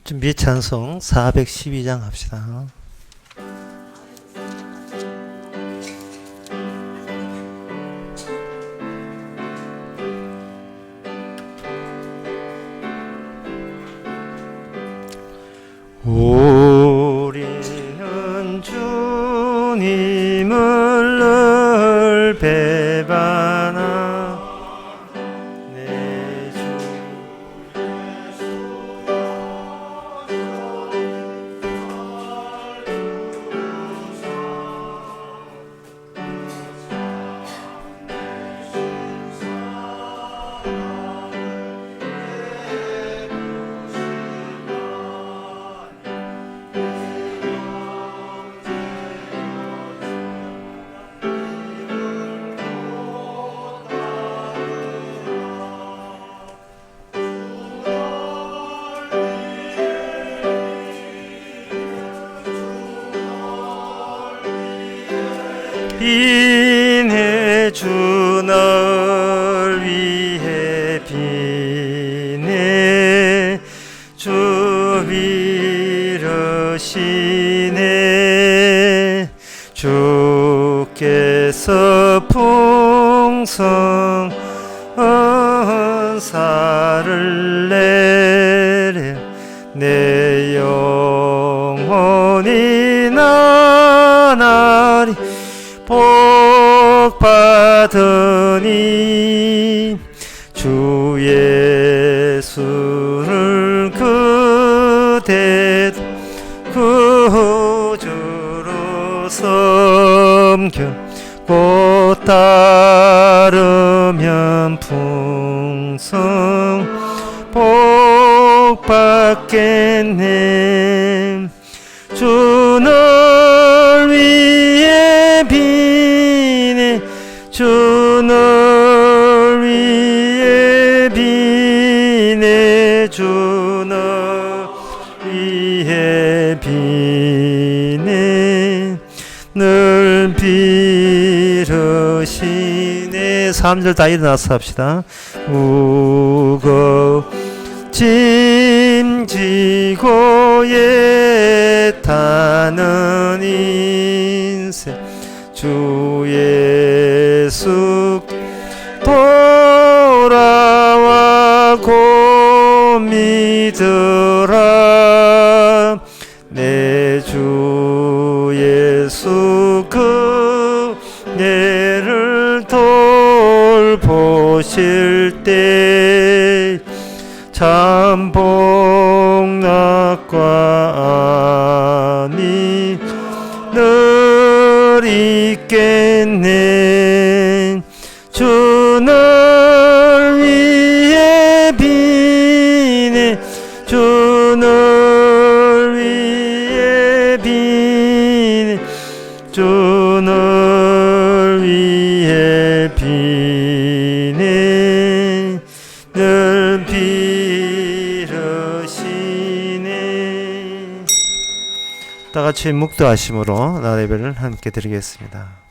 준비 찬송 412장 합시다. 우리는 주님을 늘 배반하 내 주 비네 주 널 위해 비네 주 비르시네 주께서 풍성한 사를 내려 내 영혼이 나나리 복 받으니 주 예수를 그대도 구주로 섬겨 곧 따르면 풍성 복 받겠네. 주 널 위해 비네 주 널 위해 비네 주 널 위해 비네 늘 비르시네. 3절 다 일어나서 합시다. 무거워 짐지고 애타는 인생 주 예수 돌아와 곧 믿으라. 내 주 예수 그네를 돌보실 때 참 복락과 안이 늘 있겠네. 주 널 위해 비네 주 널 위해 비네 주 널 위해 비네 늘 비르시네. 다 같이 묵도하심으로 나 예배를 함께 드리겠습니다.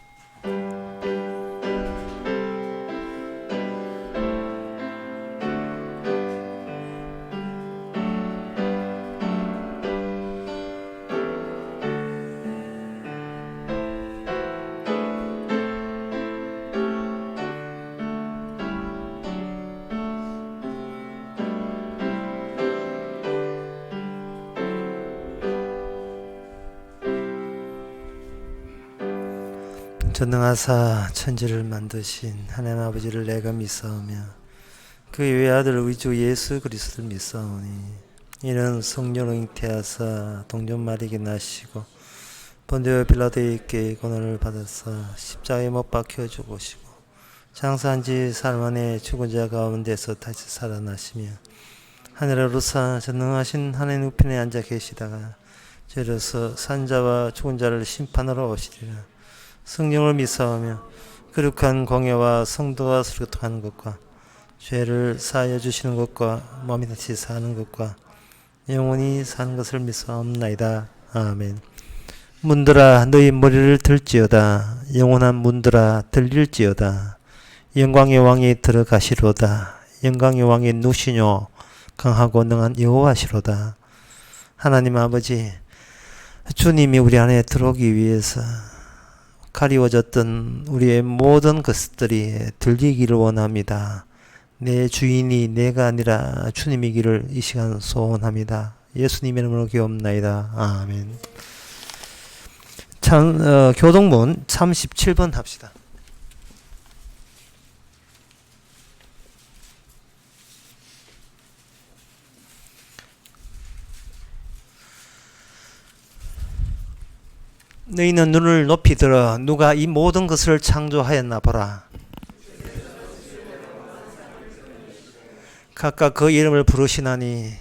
전능하사 천지를 만드신 하나님 아버지를 내가 믿사오며 그 외아들 우리 주 예수 그리스도를 믿사오니 이는 성령으로 잉태하사 동전 마리에게 나시고 본디오 빌라도에게 고난을 받아서 십자가에 못 박혀 죽으시고 장사한 지 사흘 만에 죽은 자 가운데서 다시 살아나시며 하늘에 오르사 전능하신 하나님 우편에 앉아 계시다가 저로서 산자와 죽은 자를 심판하러 오시리라. 성령을 믿사오며 거룩한 공예와 성도와 소통하는 것과 죄를 사하여 주시는 것과 몸이 다시 사는 것과 영원히 사는 것을 믿사옵나이다. 아멘. 문들아 너희 머리를 들지어다. 영원한 문들아 들릴지어다. 영광의 왕이 들어가시로다. 영광의 왕이 누시뇨 강하고 능한 여호와시로다. 하나님 아버지, 주님이 우리 안에 들어오기 위해서 가리워졌던 우리의 모든 것들이 들리기를 원합니다. 내 주인이 내가 아니라 주님이기를 이 시간 소원합니다. 예수님의 이름으로 기도합나이다. 아멘. 교동문 37번 합시다. 너희는 눈을 높이 들어 누가 이 모든 것을 창조하였나 보라. 각각 그 이름을 부르시나니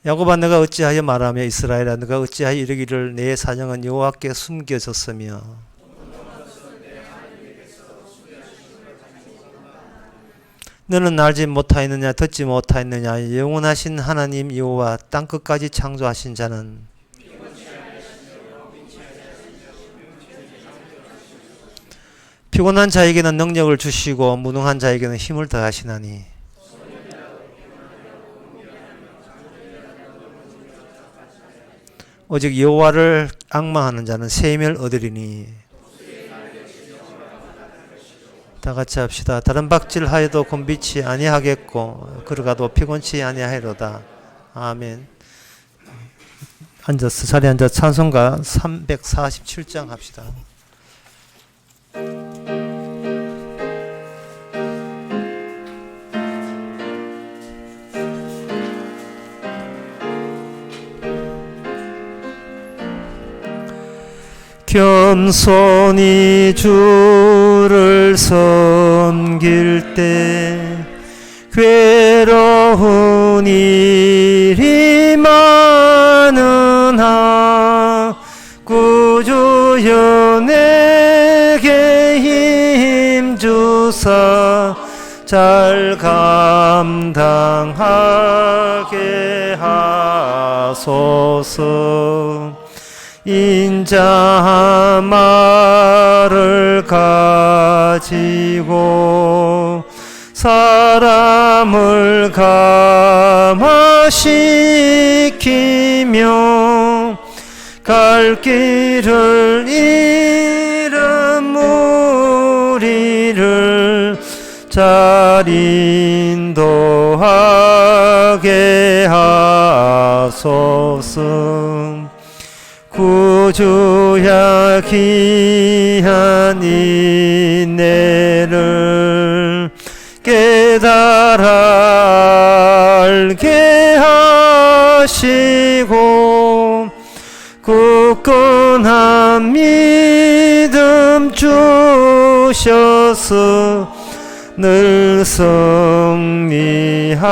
야곱아 너가 어찌하여 말하며 이스라엘아 너가 어찌하여 이르기를 내 사정은 여호와께 숨겨졌으며 너는 알지 못하였느냐 듣지 못하였느냐 영원하신 하나님 여호와 땅끝까지 창조하신 자는 피곤한 자에게는 능력을 주시고 무능한 자에게는 힘을 더하시나니 오직 여호와를 앙망하는 자는 세임을 얻으리니. 다 같이 합시다. 다른 박질하여도 곤비치 아니하겠고 걸어가도 피곤치 아니하리로다. 아멘. 앉아서 자리에 앉아 찬송가 347장 합시다. 겸손히 주를 섬길 때 괴로운 일이 많으나 구주여 내게 힘주사 잘 감당하게 하소서. 인자 말을 가지고 사람을 감화시키며 갈 길을 잃은 무리를 잘 인도하게 하소서. 구주야 귀한 인내를 깨달아 알게 하시고 굳건한 믿음 주셔서 늘 승리하게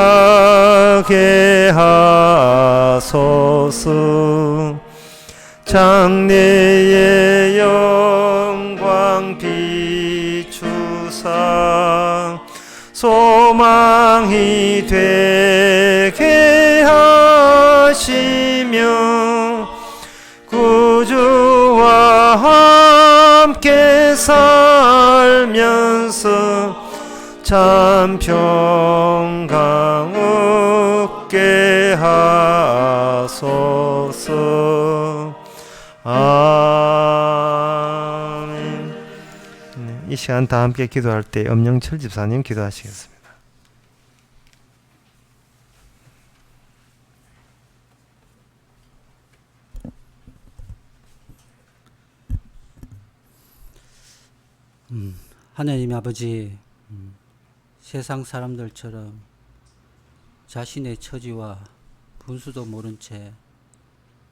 하소서. 장래의 영광 비추사 소망이 되게 하시며 구주와 함께 살면서 참 평강 얻게 하소서. 아멘. 네, 이 시간 다 함께 기도할 때 엄영철 집사님 기도하시겠습니다. 하나님 아버지, 세상 사람들처럼 자신의 처지와 분수도 모른 채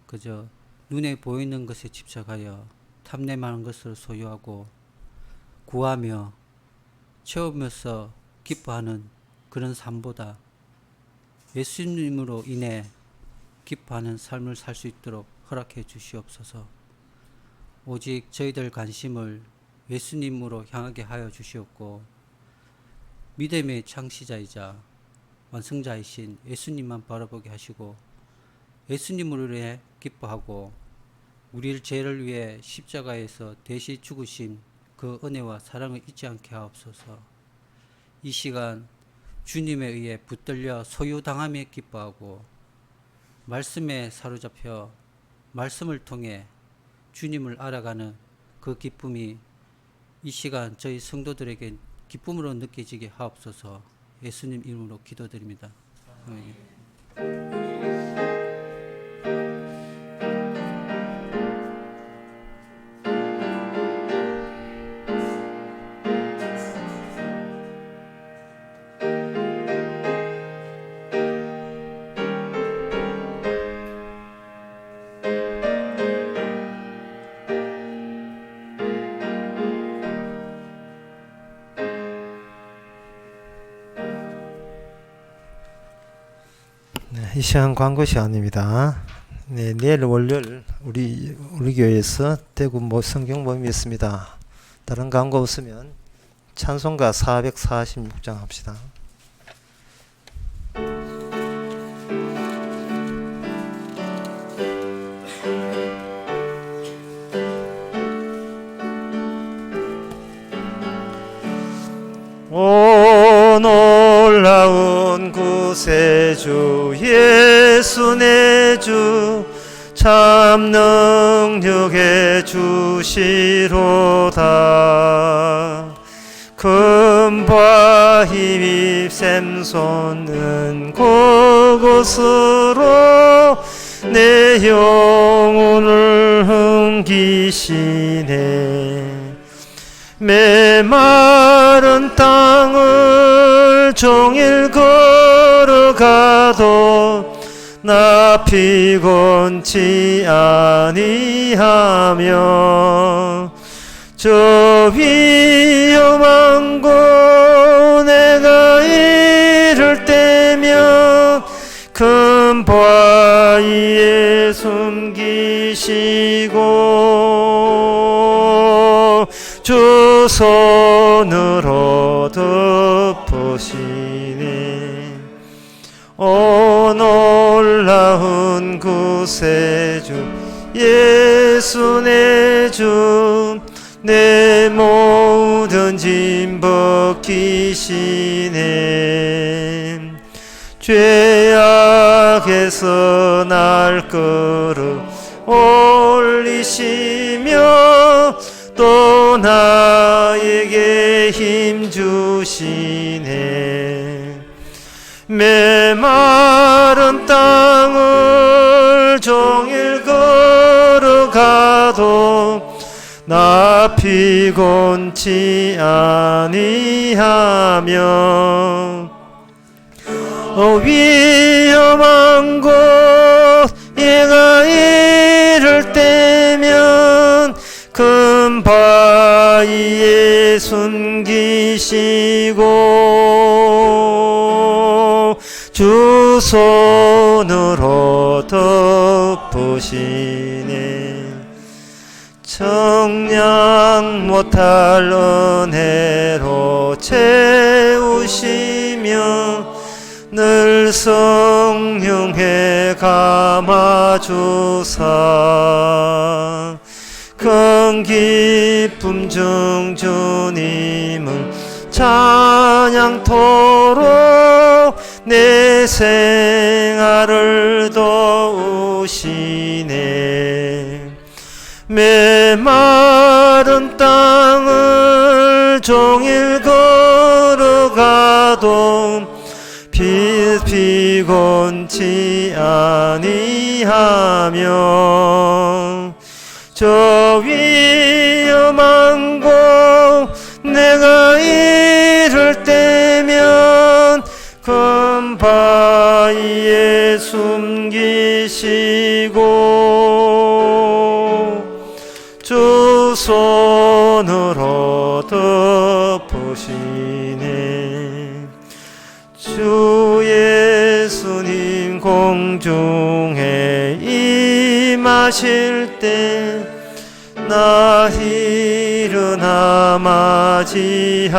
그저 눈에 보이는 것에 집착하여 탐내만한 것을 소유하고 구하며 채우면서 기뻐하는 그런 삶보다 예수님으로 인해 기뻐하는 삶을 살 수 있도록 허락해 주시옵소서. 오직 저희들 관심을 예수님으로 향하게 하여 주시옵고 믿음의 창시자이자 완성자이신 예수님만 바라보게 하시고 예수님으로 인해 기뻐하고 우리를 죄를 위해 십자가에서 대신 죽으신 그 은혜와 사랑을 잊지 않게 하옵소서. 이 시간 주님에 의해 붙들려 소유당함에 기뻐하고 말씀에 사로잡혀 말씀을 통해 주님을 알아가는 그 기쁨이 이 시간 저희 성도들에게 기쁨으로 느껴지게 하옵소서. 예수님 이름으로 기도드립니다. 아멘. 이 시간 광고 시간입니다. 네, 내일 월요일 우리 교회에서 대구 성경 모임이 있습니다. 다른 광고 없으면 찬송가 446장 합시다. 오 놀라운 구세주 예수 내 주 참 능력의 주시로다. 금과 힘이 샘솟는 그곳으로 내 영혼을 흥기시네. 메마른 땅을 종일 걸어가도 나 피곤치 아니하며 저 위험한 곳 내가 이를 때면 큰 바위에 숨기시고 주 손으로 덮으시네. 오 놀라운 구세주 예수 내 주 내 모든 짐 벗기시네. 죄악에서 날 끌어 올리시며 또 나에게 힘 주시네. 메마른 땅을 종일 걸어가도 나 피곤치 아니하며 위험한 곳 내가 이를 때면 큰 바위에 숨기시고 주 손으로 덮으시네. 청량 못할 은혜로 채우시며 늘 성령에 감아주사 큰 기쁨 중 주님을 찬양토록 내 생활을 도우시네. 메마른 땅을 종일 걸어가도 피곤치 아니하며 저 위험한 곳 내가 이를 때면 큰 바위에 숨기시고 주 손으로 덮으시네. 주 예수님 공중에 임하실 때 나 일어나 맞이하니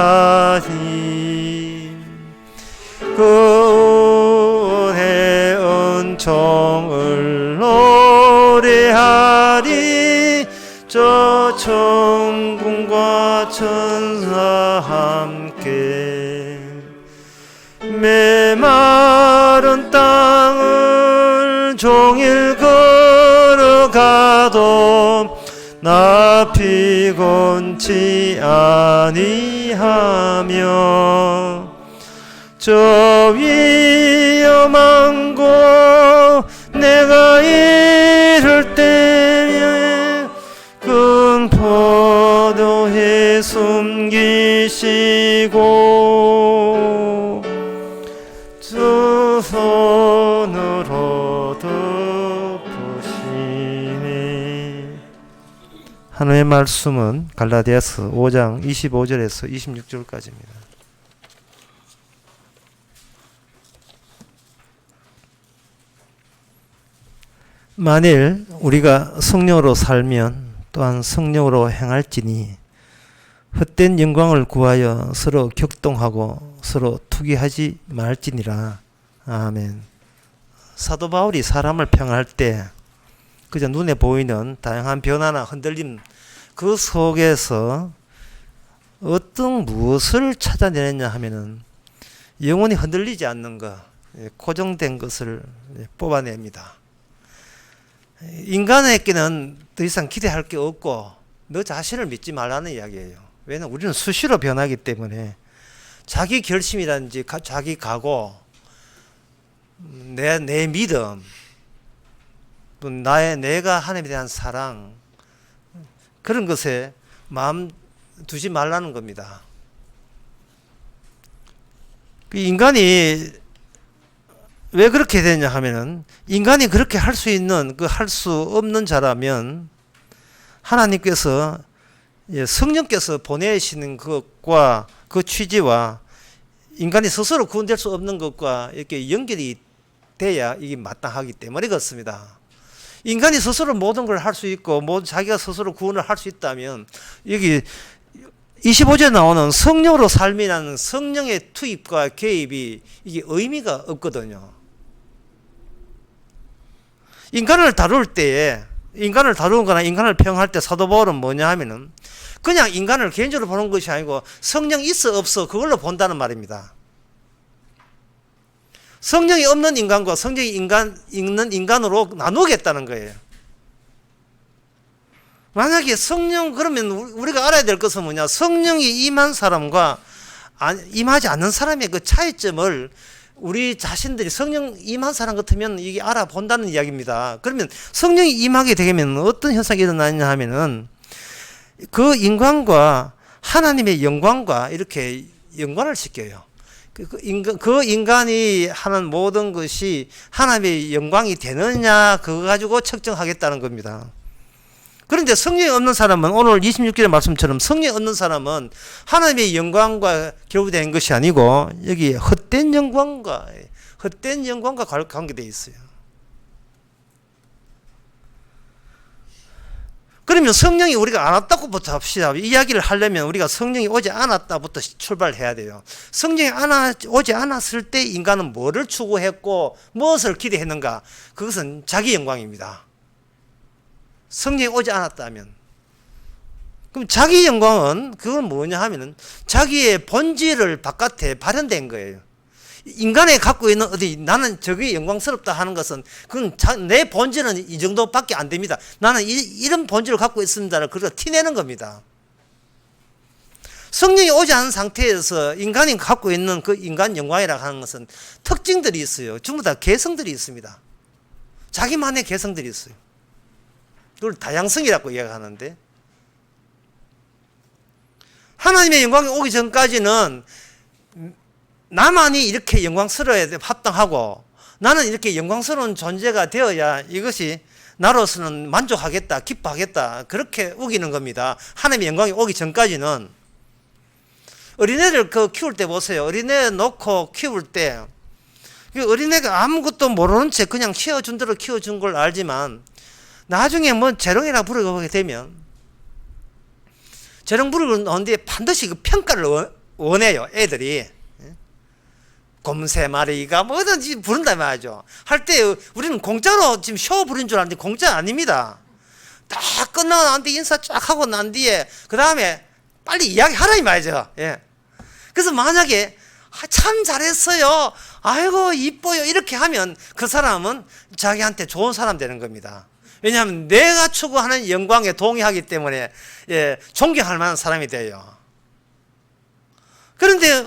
그 은혜 은총을 노래하리. 저 천군과 천사 함께 메마른 땅을 종일 걸어가도 나 피곤치 아니하며 저 위험한 곳 내가 이를 때에 큰 포도에 숨기시고 두 손으로 덮으시네. 하나님의 말씀은 갈라디아서 5장 25절에서 26절까지입니다. 만일 우리가 성령으로 살면 또한 성령으로 행할지니 헛된 영광을 구하여 서로 격동하고 서로 투기하지 말지니라. 아멘. 사도 바울이 사람을 평할 때 그저 눈에 보이는 다양한 변화나 흔들림 그 속에서 어떤 무엇을 찾아내느냐 하면은 영혼이 흔들리지 않는 것, 고정된 것을 뽑아냅니다. 인간에게는 더 이상 기대할 게 없고 너 자신을 믿지 말라는 이야기예요. 왜냐하면 우리는 수시로 변하기 때문에 자기 결심이라든지 자기 각오, 내 믿음, 또 내가 하나님에 대한 사랑, 그런 것에 마음 두지 말라는 겁니다. 인간이 왜 그렇게 되냐 하면은 인간이 그렇게 할 수 있는 할 수 없는 자라면 하나님께서 성령께서 보내시는 것과 그 취지와 인간이 스스로 구원될 수 없는 것과 이렇게 연결이 돼야 이게 마땅하기 때문에 그렇습니다. 인간이 스스로 모든 걸 할 수 있고 자기가 스스로 구원을 할 수 있다면 여기 25절에 나오는 성령으로 삶이라는 성령의 투입과 개입이 이게 의미가 없거든요. 인간을 다룰 때에 인간을 다루는 거나 인간을 평할 때 사도 바울은 뭐냐 하면은 그냥 인간을 개인적으로 보는 것이 아니고 성령 있어 없어 그걸로 본다는 말입니다. 성령이 없는 인간과 성령이 있는 인간으로 나누겠다는 거예요. 만약에 성령 그러면 우리가 알아야 될 것은 뭐냐? 성령이 임한 사람과 임하지 않는 사람의 그 차이점을 우리 자신들이 성령 임한 사람 같으면 이게 알아본다는 이야기입니다. 그러면 성령이 임하게 되면 어떤 현상이 일어나냐 하면은 그 인간과 하나님의 영광과 이렇게 연관을 시켜요. 그 인간이 하는 모든 것이 하나님의 영광이 되느냐 그거 가지고 측정하겠다는 겁니다. 그런데 성령이 없는 사람은 오늘 26절의 말씀처럼 성령이 없는 사람은 하나님의 영광과 결부된 것이 아니고 여기 헛된 영광과 관계되어 있어요. 그러면 성령이 우리가 안 왔다고부터 합시다. 이야기를 하려면 우리가 성령이 오지 않았다부터 출발해야 돼요. 성령이 오지 않았을 때 인간은 뭐를 추구했고 무엇을 기대했는가? 그것은 자기 영광입니다. 성령이 오지 않았다면. 그럼 자기 영광은 그건 뭐냐 하면은 자기의 본질을 바깥에 발현된 거예요. 인간이 갖고 있는 나는 저게 영광스럽다 하는 것은 그건 내 본질은 이 정도밖에 안 됩니다. 나는 이런 본질을 갖고 있습니다를 그걸 티내는 겁니다. 성령이 오지 않은 상태에서 인간이 갖고 있는 그 인간 영광이라고 하는 것은 특징들이 있어요. 전부 다 개성들이 있습니다. 자기만의 개성들이 있어요. 그걸 다양성이라고 이야기하는데 하나님의 영광이 오기 전까지는 나만이 이렇게 영광스러워야 합당하고 나는 이렇게 영광스러운 존재가 되어야 이것이 나로서는 만족하겠다, 기뻐하겠다 그렇게 우기는 겁니다. 하나님의 영광이 오기 전까지는 어린애를 키울 때 보세요. 어린애 놓고 키울 때 어린애가 아무것도 모르는 채 그냥 키워준 대로 키워준 걸 알지만 나중에 재롱이라 부르게 되면 재롱 부르는데 반드시 그 평가를 원해요. 애들이 곰3 마리가 뭐든지 부른다 말이죠. 할 때 우리는 공짜로 지금 쇼 부른 줄 알았는데 공짜 아닙니다. 다 끝나고 난 뒤에 인사 쫙 하고 난 뒤에 그 다음에 빨리 이야기하라 이 말이죠. 예. 그래서 만약에 참 잘했어요. 아이고 이뻐요. 이렇게 하면 그 사람은 자기한테 좋은 사람 되는 겁니다. 왜냐하면 내가 추구하는 영광에 동의하기 때문에 존경할 만한 사람이 돼요. 그런데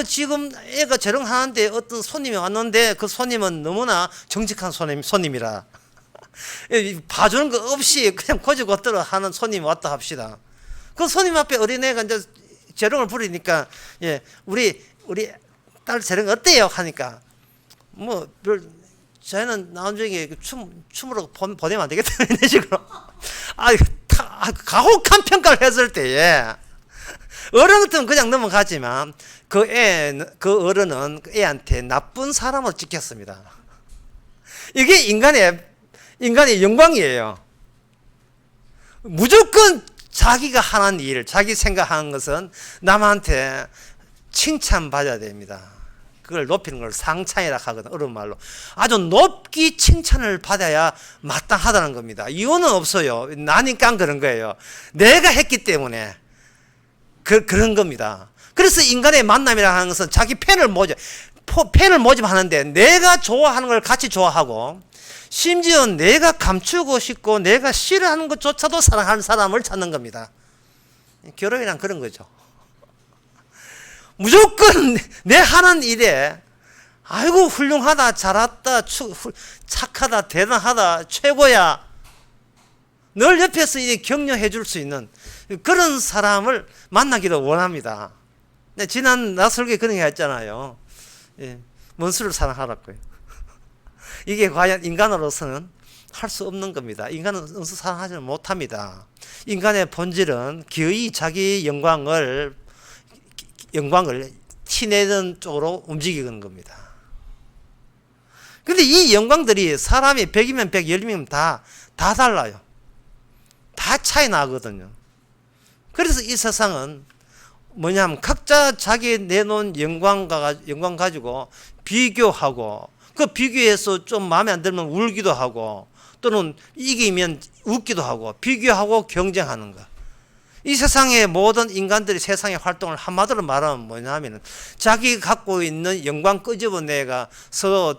지금 애가 저렁하는데 어떤 손님이 왔는데 그 손님은 너무나 정직한 손님이라 봐주는 거 없이 그냥 거지것대로 하는 손님이 왔다 합시다. 그 손님 앞에 어린애가 이제 재롱을 부리니까 우리 딸 재롱 어때요? 하니까 저희는 나중에 춤으로 보내면 안 되겠다 이런 식으로 가혹한 평가를 했을 때에 어른 같으면 그냥 넘어가지만 그 어른은 그 애한테 나쁜 사람으로 찍혔습니다. 이게 인간의 영광이에요. 무조건 자기가 하는 일, 자기 생각하는 것은 남한테 칭찬받아야 됩니다. 그걸 높이는 걸 상찬이라 하거든. 어려운 말로 아주 높게 칭찬을 받아야 마땅하다는 겁니다. 이유는 없어요. 나니까 그런 거예요. 내가 했기 때문에 그런 겁니다. 그래서 인간의 만남이라 하는 것은 자기 팬을 모집하는데 내가 좋아하는 걸 같이 좋아하고 심지어 내가 감추고 싶고 내가 싫어하는 것조차도 사랑하는 사람을 찾는 겁니다. 결혼이란 그런 거죠. 무조건 내 하는 일에 아이고 훌륭하다, 잘했다, 착하다, 대단하다, 최고야 늘 옆에서 격려해 줄 수 있는 그런 사람을 만나기도 원합니다. 지난 나설교에 그런 얘기 했잖아요. 원수를 사랑하라고요. 이게 과연 인간으로서는 할 수 없는 겁니다. 인간은 원수 사랑하지 못합니다. 인간의 본질은 기어이 자기 영광을 티내는 쪽으로 움직이는 겁니다. 근데 이 영광들이 사람이 100이면 100, 10이면 다 달라요. 다 차이 나거든요. 그래서 이 세상은 뭐냐면 각자 자기 내놓은 영광 가지고 비교하고 그 비교해서 좀 마음에 안 들면 울기도 하고 또는 이기면 웃기도 하고 비교하고 경쟁하는 거. 이 세상의 모든 인간들이 세상의 활동을 한마디로 말하면 뭐냐면 자기 갖고 있는 영광 끄집어내가 서로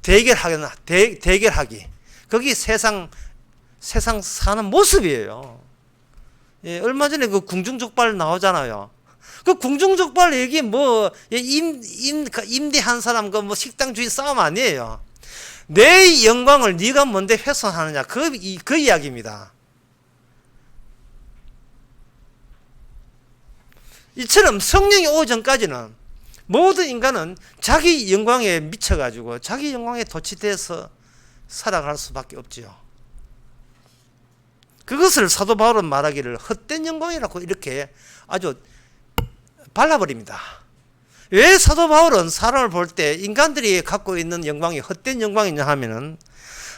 대결하기. 그게 세상 사는 모습이에요. 얼마 전에 그 궁중족발 나오잖아요. 그 궁중족발 얘기 임대한 사람 식당 주인 싸움 아니에요. 내 영광을 네가 뭔데 훼손하느냐 그 이야기입니다. 이처럼 성령이 오기 전까지는 모든 인간은 자기 영광에 미쳐가지고 자기 영광에 도취돼서 살아갈 수밖에 없지요. 그것을 사도 바울은 말하기를 헛된 영광이라고 이렇게 아주 발라버립니다. 왜 사도 바울은 사람을 볼 때 인간들이 갖고 있는 영광이 헛된 영광이냐 하면은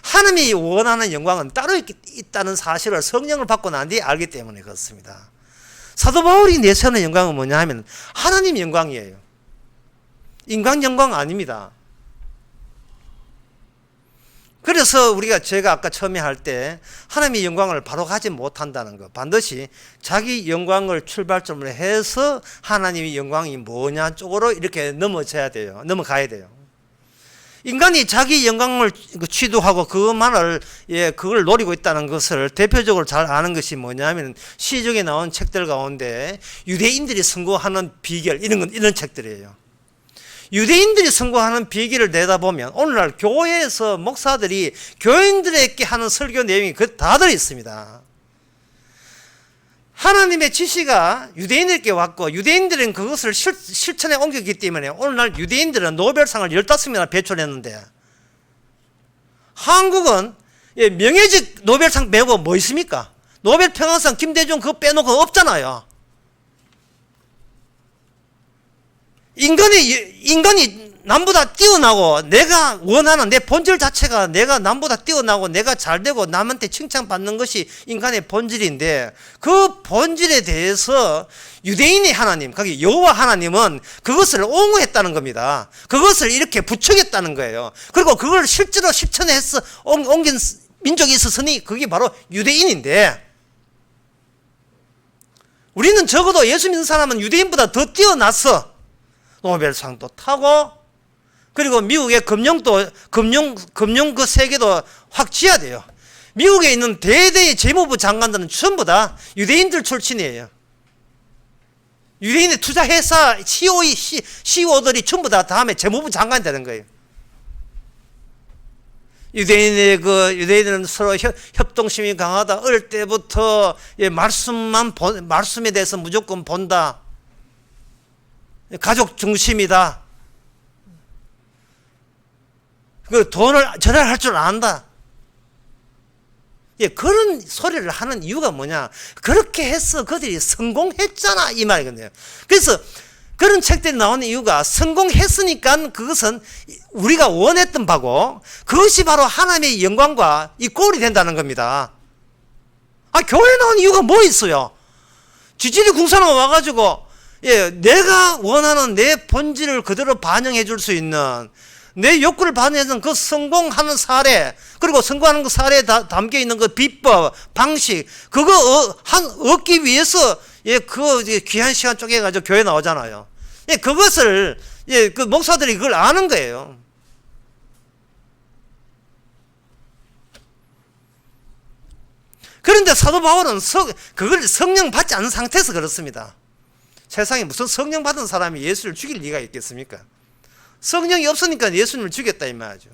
하나님이 원하는 영광은 따로 있다는 사실을 성령을 받고 난 뒤에 알기 때문에 그렇습니다. 사도 바울이 내세우는 영광은 뭐냐 하면 하나님 영광이에요. 인간 영광 아닙니다. 그래서 제가 아까 처음에 할 때 하나님의 영광을 바로 가지 못한다는 거, 반드시 자기 영광을 출발점으로 해서 하나님의 영광이 뭐냐 쪽으로 이렇게 넘어가야 돼요. 인간이 자기 영광을 취두하고 그걸 노리고 있다는 것을 대표적으로 잘 아는 것이 뭐냐면 시중에 나온 책들 가운데 유대인들이 선고하는 비결 이런 책들이에요. 유대인들이 선고하는 비결을 내다보면 오늘날 교회에서 목사들이 교인들에게 하는 설교 내용이 다 들어있습니다. 하나님의 지시가 유대인들에게 왔고 유대인들은 그것을 실천에 옮겼기 때문에 오늘날 유대인들은 노벨상을 15명이나 배출했는데 한국은 명예직 노벨상 빼고 뭐 있습니까? 노벨 평화상 김대중 그거 빼놓고 없잖아요. 인간이 남보다 뛰어나고 내가 원하는 내 본질 자체가 내가 남보다 뛰어나고 내가 잘되고 남한테 칭찬받는 것이 인간의 본질인데 그 본질에 대해서 유대인의 하나님, 거기 여호와 하나님은 그것을 옹호했다는 겁니다. 그것을 이렇게 부추겼다는 거예요. 그리고 그걸 실제로 실천해서 옮긴 민족이 있었으니 그게 바로 유대인인데 우리는 적어도 예수 믿는 사람은 유대인보다 더 뛰어났어. 노벨상도 타고, 그리고 미국의 금융 그 세계도 확 쥐어돼요. 미국에 있는 대대의 재무부 장관들은 전부 다 유대인들 출신이에요. 유대인의 투자회사 CEO들이 전부 다 다음에 재무부 장관이 되는 거예요. 유대인들은 서로 협동심이 강하다. 어릴 때부터 말씀에 대해서 무조건 본다. 가족 중심이다. 그 돈을 절약할 줄 안다. 그런 소리를 하는 이유가 뭐냐? 그렇게 해서 그들이 성공했잖아, 이 말이거든요. 그래서 그런 책들이 나오는 이유가 성공했으니까 그것은 우리가 원했던 바고, 그것이 바로 하나님의 영광과 이 꼴이 된다는 겁니다. 교회 나온 이유가 뭐 있어요? 지질이 궁산에 와가지고 내가 원하는 내 본질을 그대로 반영해 줄 수 있는, 내 욕구를 반영해서 그 성공하는 사례, 그리고 성공하는 그 사례에 담겨 있는 그 비법, 방식, 그거 얻기 위해서 그 귀한 시간 쪼개가지고 교회 나오잖아요. 그것을 그 목사들이 그걸 아는 거예요. 그런데 사도 바울은 그걸 성령 받지 않은 상태에서 그렇습니다. 세상에 무슨 성령 받은 사람이 예수를 죽일 리가 있겠습니까? 성령이 없으니까 예수님을 죽였다 이 말이죠.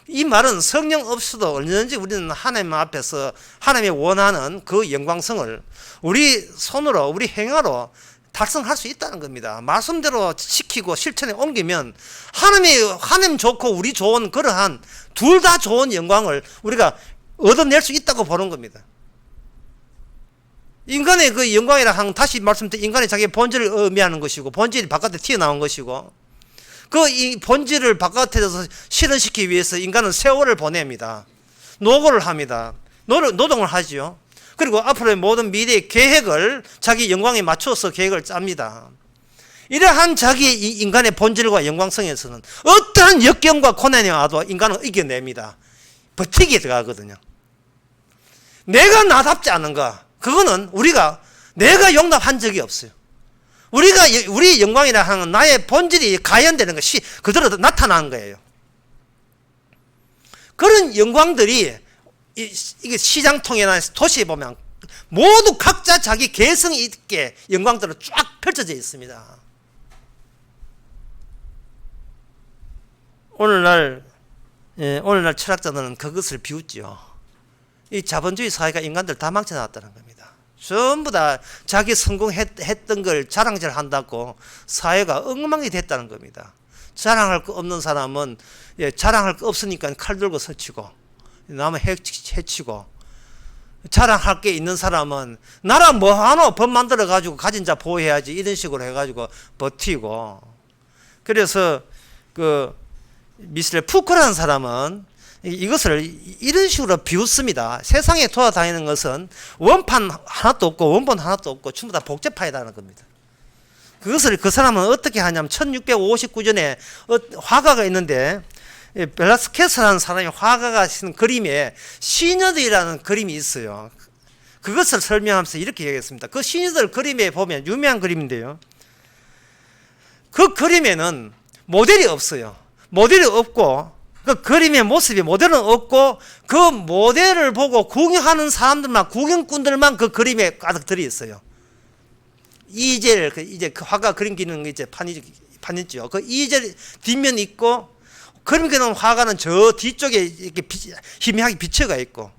이 말은 성령 없어도 얼마든지 우리는 하나님 앞에서 하나님이 원하는 그 영광성을 우리 손으로, 우리 행위로 달성할 수 있다는 겁니다. 말씀대로 지키고 실천에 옮기면 하나님 좋고 우리 좋은 그러한 둘 다 좋은 영광을 우리가 얻어낼 수 있다고 보는 겁니다. 인간의 그 영광이라 하는, 다시 말씀드린, 인간이 자기 본질을 의미하는 것이고, 본질이 바깥에 튀어나온 것이고, 이 본질을 바깥에서 실현시키기 위해서 인간은 세월을 보냅니다. 노고를 합니다. 노동을 하지요. 그리고 앞으로의 모든 미래의 계획을 자기 영광에 맞춰서 계획을 짭니다. 이러한 자기 인간의 본질과 영광성에서는 어떠한 역경과 고난이 와도 인간은 이겨냅니다. 버티기에 들어가거든요. 내가 나답지 않은가? 그거는 내가 용납한 적이 없어요. 우리 영광이라 하는 나의 본질이 가연되는 것이 그대로 나타나는 거예요. 그런 영광들이 이게 시장통이나 도시에 보면 모두 각자 자기 개성 있게 영광들로 쫙 펼쳐져 있습니다. 오늘날 철학자들은 그것을 비웃지요. 이 자본주의 사회가 인간들 다 망쳐놨다는 겁니다. 전부 다 자기 성공했던 걸 자랑질 한다고 사회가 엉망이 됐다는 겁니다. 자랑할 거 없는 사람은 자랑할 거 없으니까 칼 들고 설치고 남을 해치고, 자랑할 게 있는 사람은 나라 뭐하노 법 만들어 가지고 가진 자 보호해야지 이런 식으로 해가지고 버티고. 그래서 그 미셸 푸코라는 사람은 이것을 이런 식으로 비웃습니다. 세상에 돌아다니는 것은 원판 하나도 없고 원본 하나도 없고 전부 다 복제파이다는 겁니다. 그것을 그 사람은 어떻게 하냐면 1659년에 화가가 있는데, 벨라스케스라는 사람이 화가가 쓴 그림에 시녀들이라는 그림이 있어요. 그것을 설명하면서 이렇게 얘기했습니다. 그 시녀들 그림에 보면 유명한 그림인데요, 그 그림에는 모델이 없어요. 모델이 없고 그 그림의 모습이 모델은 없고, 그 모델을 보고 구경하는 사람들만, 구경꾼들만 그 그림에 가득 들어있어요. 이제 그 화가 그림 기는 이제 판이죠. 그 이젤 뒷면 있고, 그림 그리는 화가는 저 뒤쪽에 이렇게 희미하게 비쳐가 있고,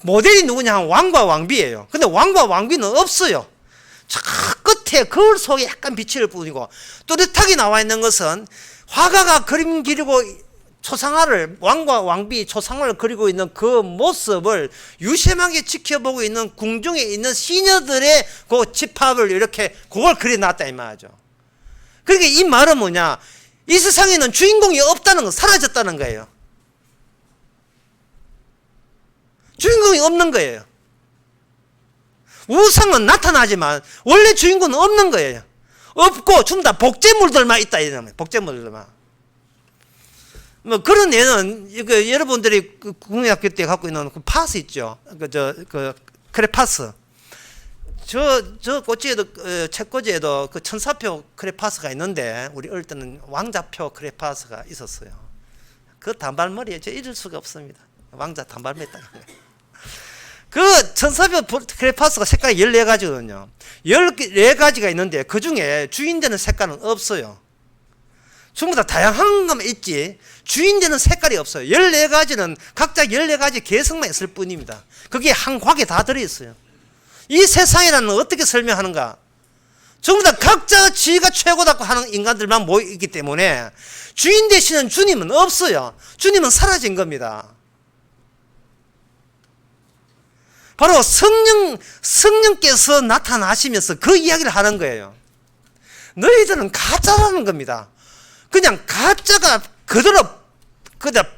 모델이 누구냐 하면 왕과 왕비예요. 근데 왕과 왕비는 없어요. 저 끝에 거울 속에 약간 비칠 뿐이고, 뚜렷하게 나와 있는 것은 화가가 그림 그리고 왕과 왕비 초상화를 그리고 있는 그 모습을 유심하게 지켜보고 있는 궁중에 있는 시녀들의 그 집합을 이렇게 그걸 그려놨다 이 말이죠. 그러니까 이 말은 뭐냐, 이 세상에는 주인공이 없다는 건, 사라졌다는 거예요. 주인공이 없는 거예요. 우상은 나타나지만 원래 주인공은 없는 거예요. 없고 전부 다 복제물들만 있다 이러면, 복제물들만. 뭐 그런 예는 여러분들이 국민학교 때 갖고 있는 그 파스 있죠. 그 크레파스. 저 꼬치에도 책꽂이에도 그 천사표 크레파스가 있는데 우리 어릴 때는 왕자표 크레파스가 있었어요. 그 단발머리에 저 잊을 수가 없습니다. 왕자 단발머리 딱. 그 천사표 크레파스가 색깔이 14가지거든요. 14가지가 있는데 그 중에 주인 되는 색깔은 없어요. 전부 다 다양한 것만 있지 주인 되는 색깔이 없어요. 14가지는 각자 14가지 개성만 있을 뿐입니다. 그게 한 곽에 다 들어있어요. 이 세상이라는 건 어떻게 설명하는가? 전부 다 각자 지가 최고다고 하는 인간들만 모여있기 때문에 주인 되시는 주님은 없어요. 주님은 사라진 겁니다. 바로 성령께서 나타나시면서 그 이야기를 하는 거예요. 너희들은 가짜라는 겁니다. 그냥 가짜가 그대로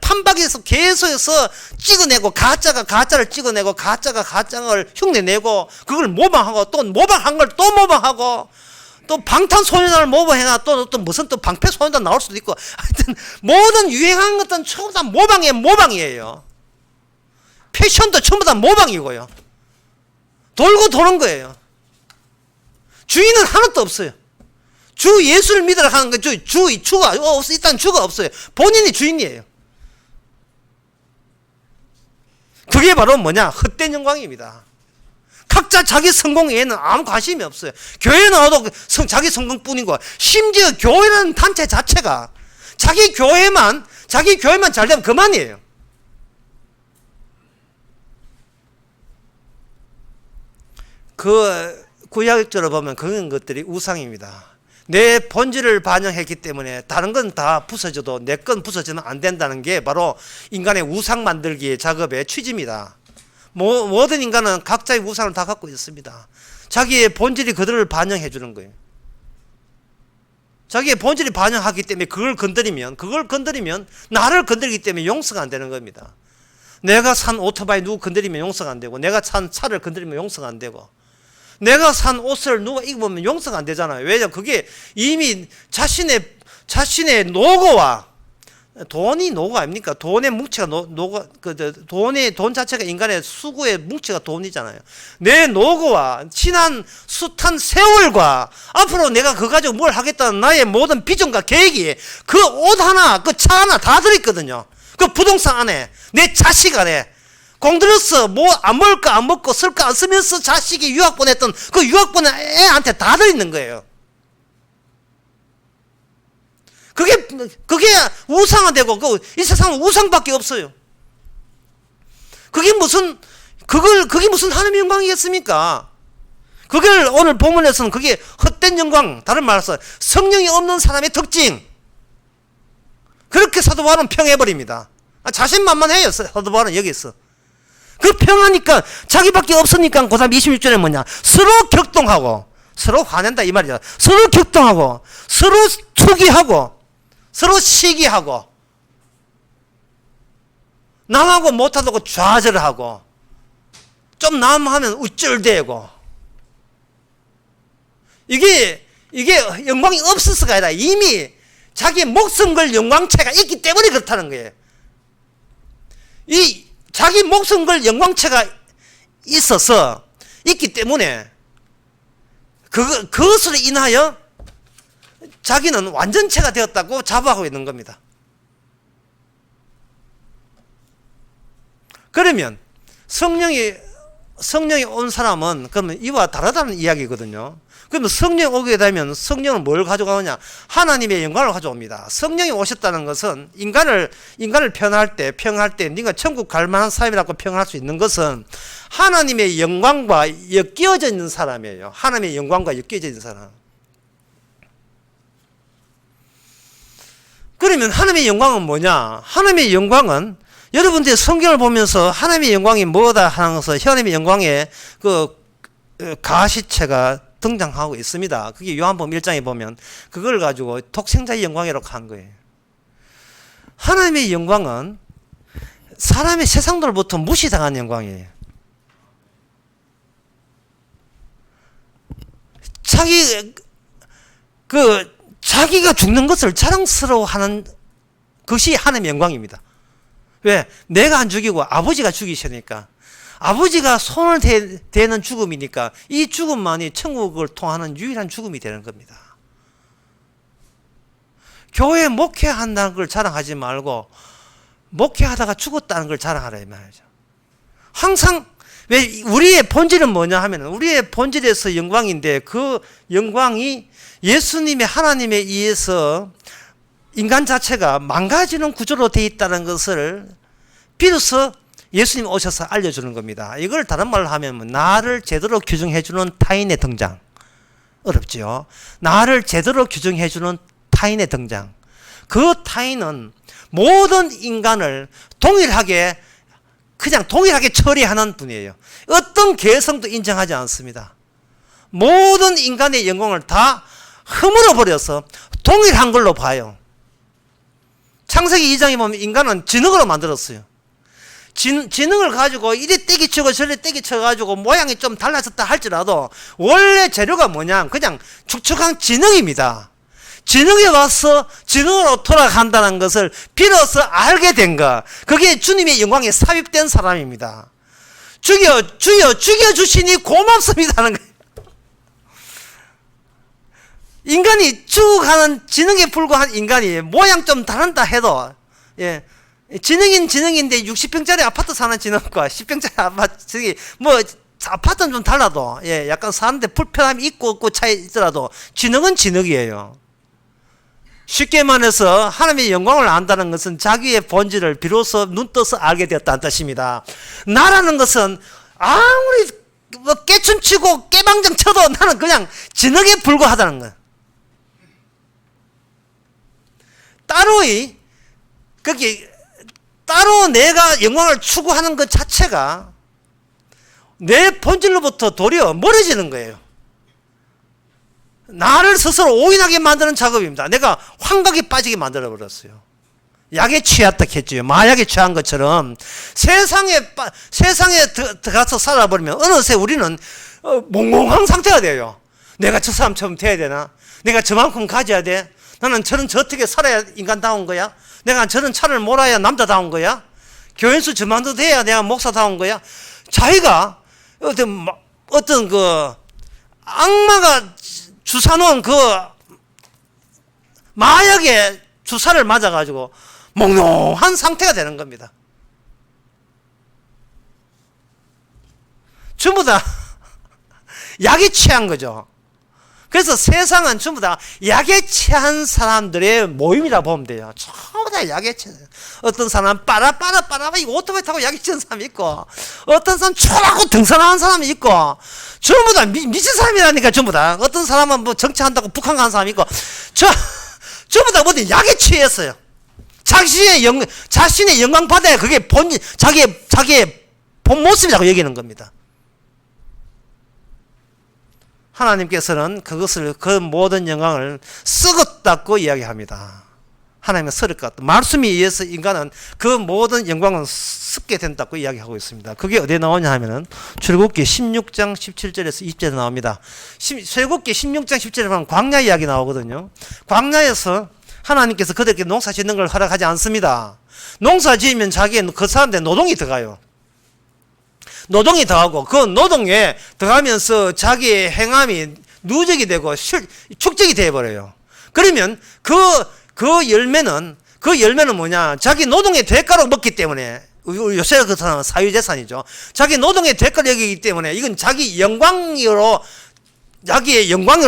판박에서 계속해서 찍어내고 가짜가 가짜를 찍어내고 가짜가 가짜를 흉내내고 그걸 모방하고 또 모방한 걸 또 모방하고 또 방탄소년단을 모방해나 또 무슨 또 방패소년단 나올 수도 있고 하여튼 모든 유행한 것들은 전부 다 모방이에요. 패션도 전부 다 모방이고요. 돌고 도는 거예요. 주인은 하나도 없어요. 주 예수를 믿으라 하는 거 주가 없어. 일단 주가 없어요. 본인이 주인이에요. 그게 바로 뭐냐? 헛된 영광입니다. 각자 자기 성공 외에는 아무 관심이 없어요. 교회 나와도 자기 성공뿐이고 심지어 교회라는 단체 자체가 자기 교회만 잘 되면 그만이에요. 그 구약적으로 보면 그런 것들이 우상입니다. 내 본질을 반영했기 때문에 다른 건 다 부서져도 내 건 부서지면 안 된다는 게 바로 인간의 우상 만들기의 작업의 취지입니다. 모든 인간은 각자의 우상을 다 갖고 있습니다. 자기의 본질이 그들을 반영해 주는 거예요. 자기의 본질이 반영하기 때문에 그걸 건드리면 나를 건드리기 때문에 용서가 안 되는 겁니다. 내가 산 오토바이 누구 건드리면 용서가 안 되고 내가 산 차를 건드리면 용서가 안 되고 내가 산 옷을 누가 입으면 용서가 안 되잖아요. 왜냐하면 그게 이미 자신의 노고와 돈이 노고 아닙니까? 돈의 뭉치가 돈 자체가 인간의 수고의 뭉치가 돈이잖아요. 내 노고와 지난 숱한 세월과 앞으로 내가 그거 가지고 뭘 하겠다는 나의 모든 비전과 계획이 그 옷 하나, 그 차 하나 다 들어있거든요. 그 부동산 안에, 내 자식 안에. 공들여서 뭐 안 먹을까 안 먹고 쓸까 안 쓰면서 자식이 유학 보냈던 그 유학 보낸 애한테 다 들어있는 거예요. 그게 우상화되고 이 세상은 우상밖에 없어요. 그게 무슨 하나님의 영광이겠습니까? 그걸 오늘 본문에서는 그게 헛된 영광, 다른 말로서 성령이 없는 사람의 특징, 그렇게 사도 바울은 평해버립니다. 자신만만해요. 사도 바울은 여기서 그 평하니까 자기밖에 없으니까 그 다음 26절에 뭐냐, 서로 격동하고 서로 화낸다 이 말이죠. 서로 격동하고 서로 투기하고 서로 시기하고 남하고 못하다고 좌절하고 좀 남하면 우쭐대고 이게 영광이 없어서가 아니라 이미 자기 목숨 걸 영광체가 있기 때문에 그렇다는 거예요. 이 자기 목숨 걸 영광체가 있기 때문에 그것으로 인하여 자기는 완전체가 되었다고 자부하고 있는 겁니다. 그러면 성령이 온 사람은 그러면 이와 다르다는 이야기거든요. 그러면 성령이 오게 되면 성령은 뭘 가져가느냐? 하나님의 영광을 가져옵니다. 성령이 오셨다는 것은 인간을 평할 때 네가 천국 갈 만한 사람이라고 평할 수 있는 것은 하나님의 영광과 엮여져 있는 사람이에요. 하나님의 영광과 엮여져 있는 사람. 그러면 하나님의 영광은 뭐냐? 하나님의 영광은 여러분들이 성경을 보면서 하나님의 영광이 뭐다 하는 것을 하나님의 영광의 그 가시체가 등장하고 있습니다. 그게 요한복음 1장에 보면 그걸 가지고 독생자의 영광이라고 한 거예요. 하나님의 영광은 사람의 세상들로부터 무시당한 영광이에요. 자기가 죽는 것을 자랑스러워하는 것이 하나님의 영광입니다. 왜? 내가 안 죽이고 아버지가 죽이시니까. 아버지가 손을 대는 죽음이니까 이 죽음만이 천국을 통하는 유일한 죽음이 되는 겁니다. 교회 목회한다는 걸 자랑하지 말고 목회하다가 죽었다는 걸 자랑하라 이 말이죠. 항상 왜 우리의 본질은 뭐냐 하면 우리의 본질에서 영광인데 그 영광이 예수님의 하나님에 의해서 인간 자체가 망가지는 구조로 되어 있다는 것을 비로소 예수님 오셔서 알려주는 겁니다. 이걸 다른 말로 하면 나를 제대로 규정해주는 타인의 등장. 어렵지요. 나를 제대로 규정해주는 타인의 등장. 그 타인은 모든 인간을 동일하게 그냥 동일하게 처리하는 분이에요. 어떤 개성도 인정하지 않습니다. 모든 인간의 영광을 다 허물어 버려서 동일한 걸로 봐요. 창세기 2장에 보면 인간은 지능으로 만들었어요. 지능을 가지고 이리 떼기 치고 저리 떼기 쳐가지고 모양이 좀 달라졌다 할지라도 원래 재료가 뭐냐 그냥 축축한 지능입니다. 지능에 와서 지능으로 돌아간다는 것을 비로소 알게 된 것, 그게 주님의 영광에 삽입된 사람입니다. 죽여주시니 고맙습니다는 거예요. 인간이 죽어가는 지능에 불과한 인간이 모양 좀 다른다 해도 지능인 지능인데 60평짜리 아파트 사는 지능과 10평짜리 아파트 뭐 아파트는 좀 달라도 약간 사는데 불편함이 있고 없고 차이 있더라도 지능은 지능이에요. 쉽게 말해서 하나님의 영광을 안다는 것은 자기의 본질을 비로소 눈 떠서 알게 되었다는 뜻입니다. 나라는 것은 아무리 뭐 깨춤치고 깨방정 쳐도 나는 그냥 지능에 불과하다는 거예요. 따로 내가 영광을 추구하는 것 자체가 내 본질로부터 도리어 멀어지는 거예요. 나를 스스로 오인하게 만드는 작업입니다. 내가 환각에 빠지게 만들어버렸어요. 약에 취했다 했죠. 마약에 취한 것처럼 세상에 들어가서 살아버리면 어느새 우리는 몽롱한 상태가 돼요. 내가 저 사람처럼 돼야 되나? 내가 저만큼 가져야 돼? 나는 저렇게 살아야 인간다운 거야? 내가 저런 차를 몰아야 남자다운 거야? 교인수 저만도 돼야 내가 목사다운 거야? 자기가 어떤 그 악마가 주사놓은 그 마약에 주사를 맞아가지고 몽롱한 상태가 되는 겁니다. 전부 다 약에 취한 거죠. 그래서 세상은 전부 다 약에 취한 사람들의 모임이라 보면 돼요. 전부 다 약에 취한. 어떤 사람은 빠라 이거 오토바이 타고 약에 취한 사람이 있고, 어떤 사람은 초라고 등산하는 사람이 있고, 전부 다 미친 사람이라니까 전부 다. 어떤 사람은 뭐 정치한다고 북한 가는 사람이 있고, 전부 다 뭐든 약에 취했어요. 자신의 영광 받아야 그게 자기의 본 모습이라고 여기는 겁니다. 하나님께서는 그 모든 영광을 썩었다고 이야기합니다. 하나님은 썩을 것 같다. 말씀에 의해서 인간은 그 모든 영광은 썩게 된다고 이야기하고 있습니다. 그게 어디에 나오냐 하면은 출애굽기 16장 17절에서 20절에 나옵니다. 출애굽기 16장 17절에 보면 광야 이야기 나오거든요. 광야에서 하나님께서 그들에게 농사 짓는 걸 허락하지 않습니다. 농사 지으면 그 사람들 노동이 들어가요. 노동이 더하고 그 노동에 더하면서 자기의 행함이 누적이 되고 축적이 되어버려요. 그러면 그 열매는 뭐냐? 자기 노동의 대가로 먹기 때문에, 요새 그 사람은 사유재산이죠. 자기 노동의 대가를 여기기 때문에 이건 자기의 영광으로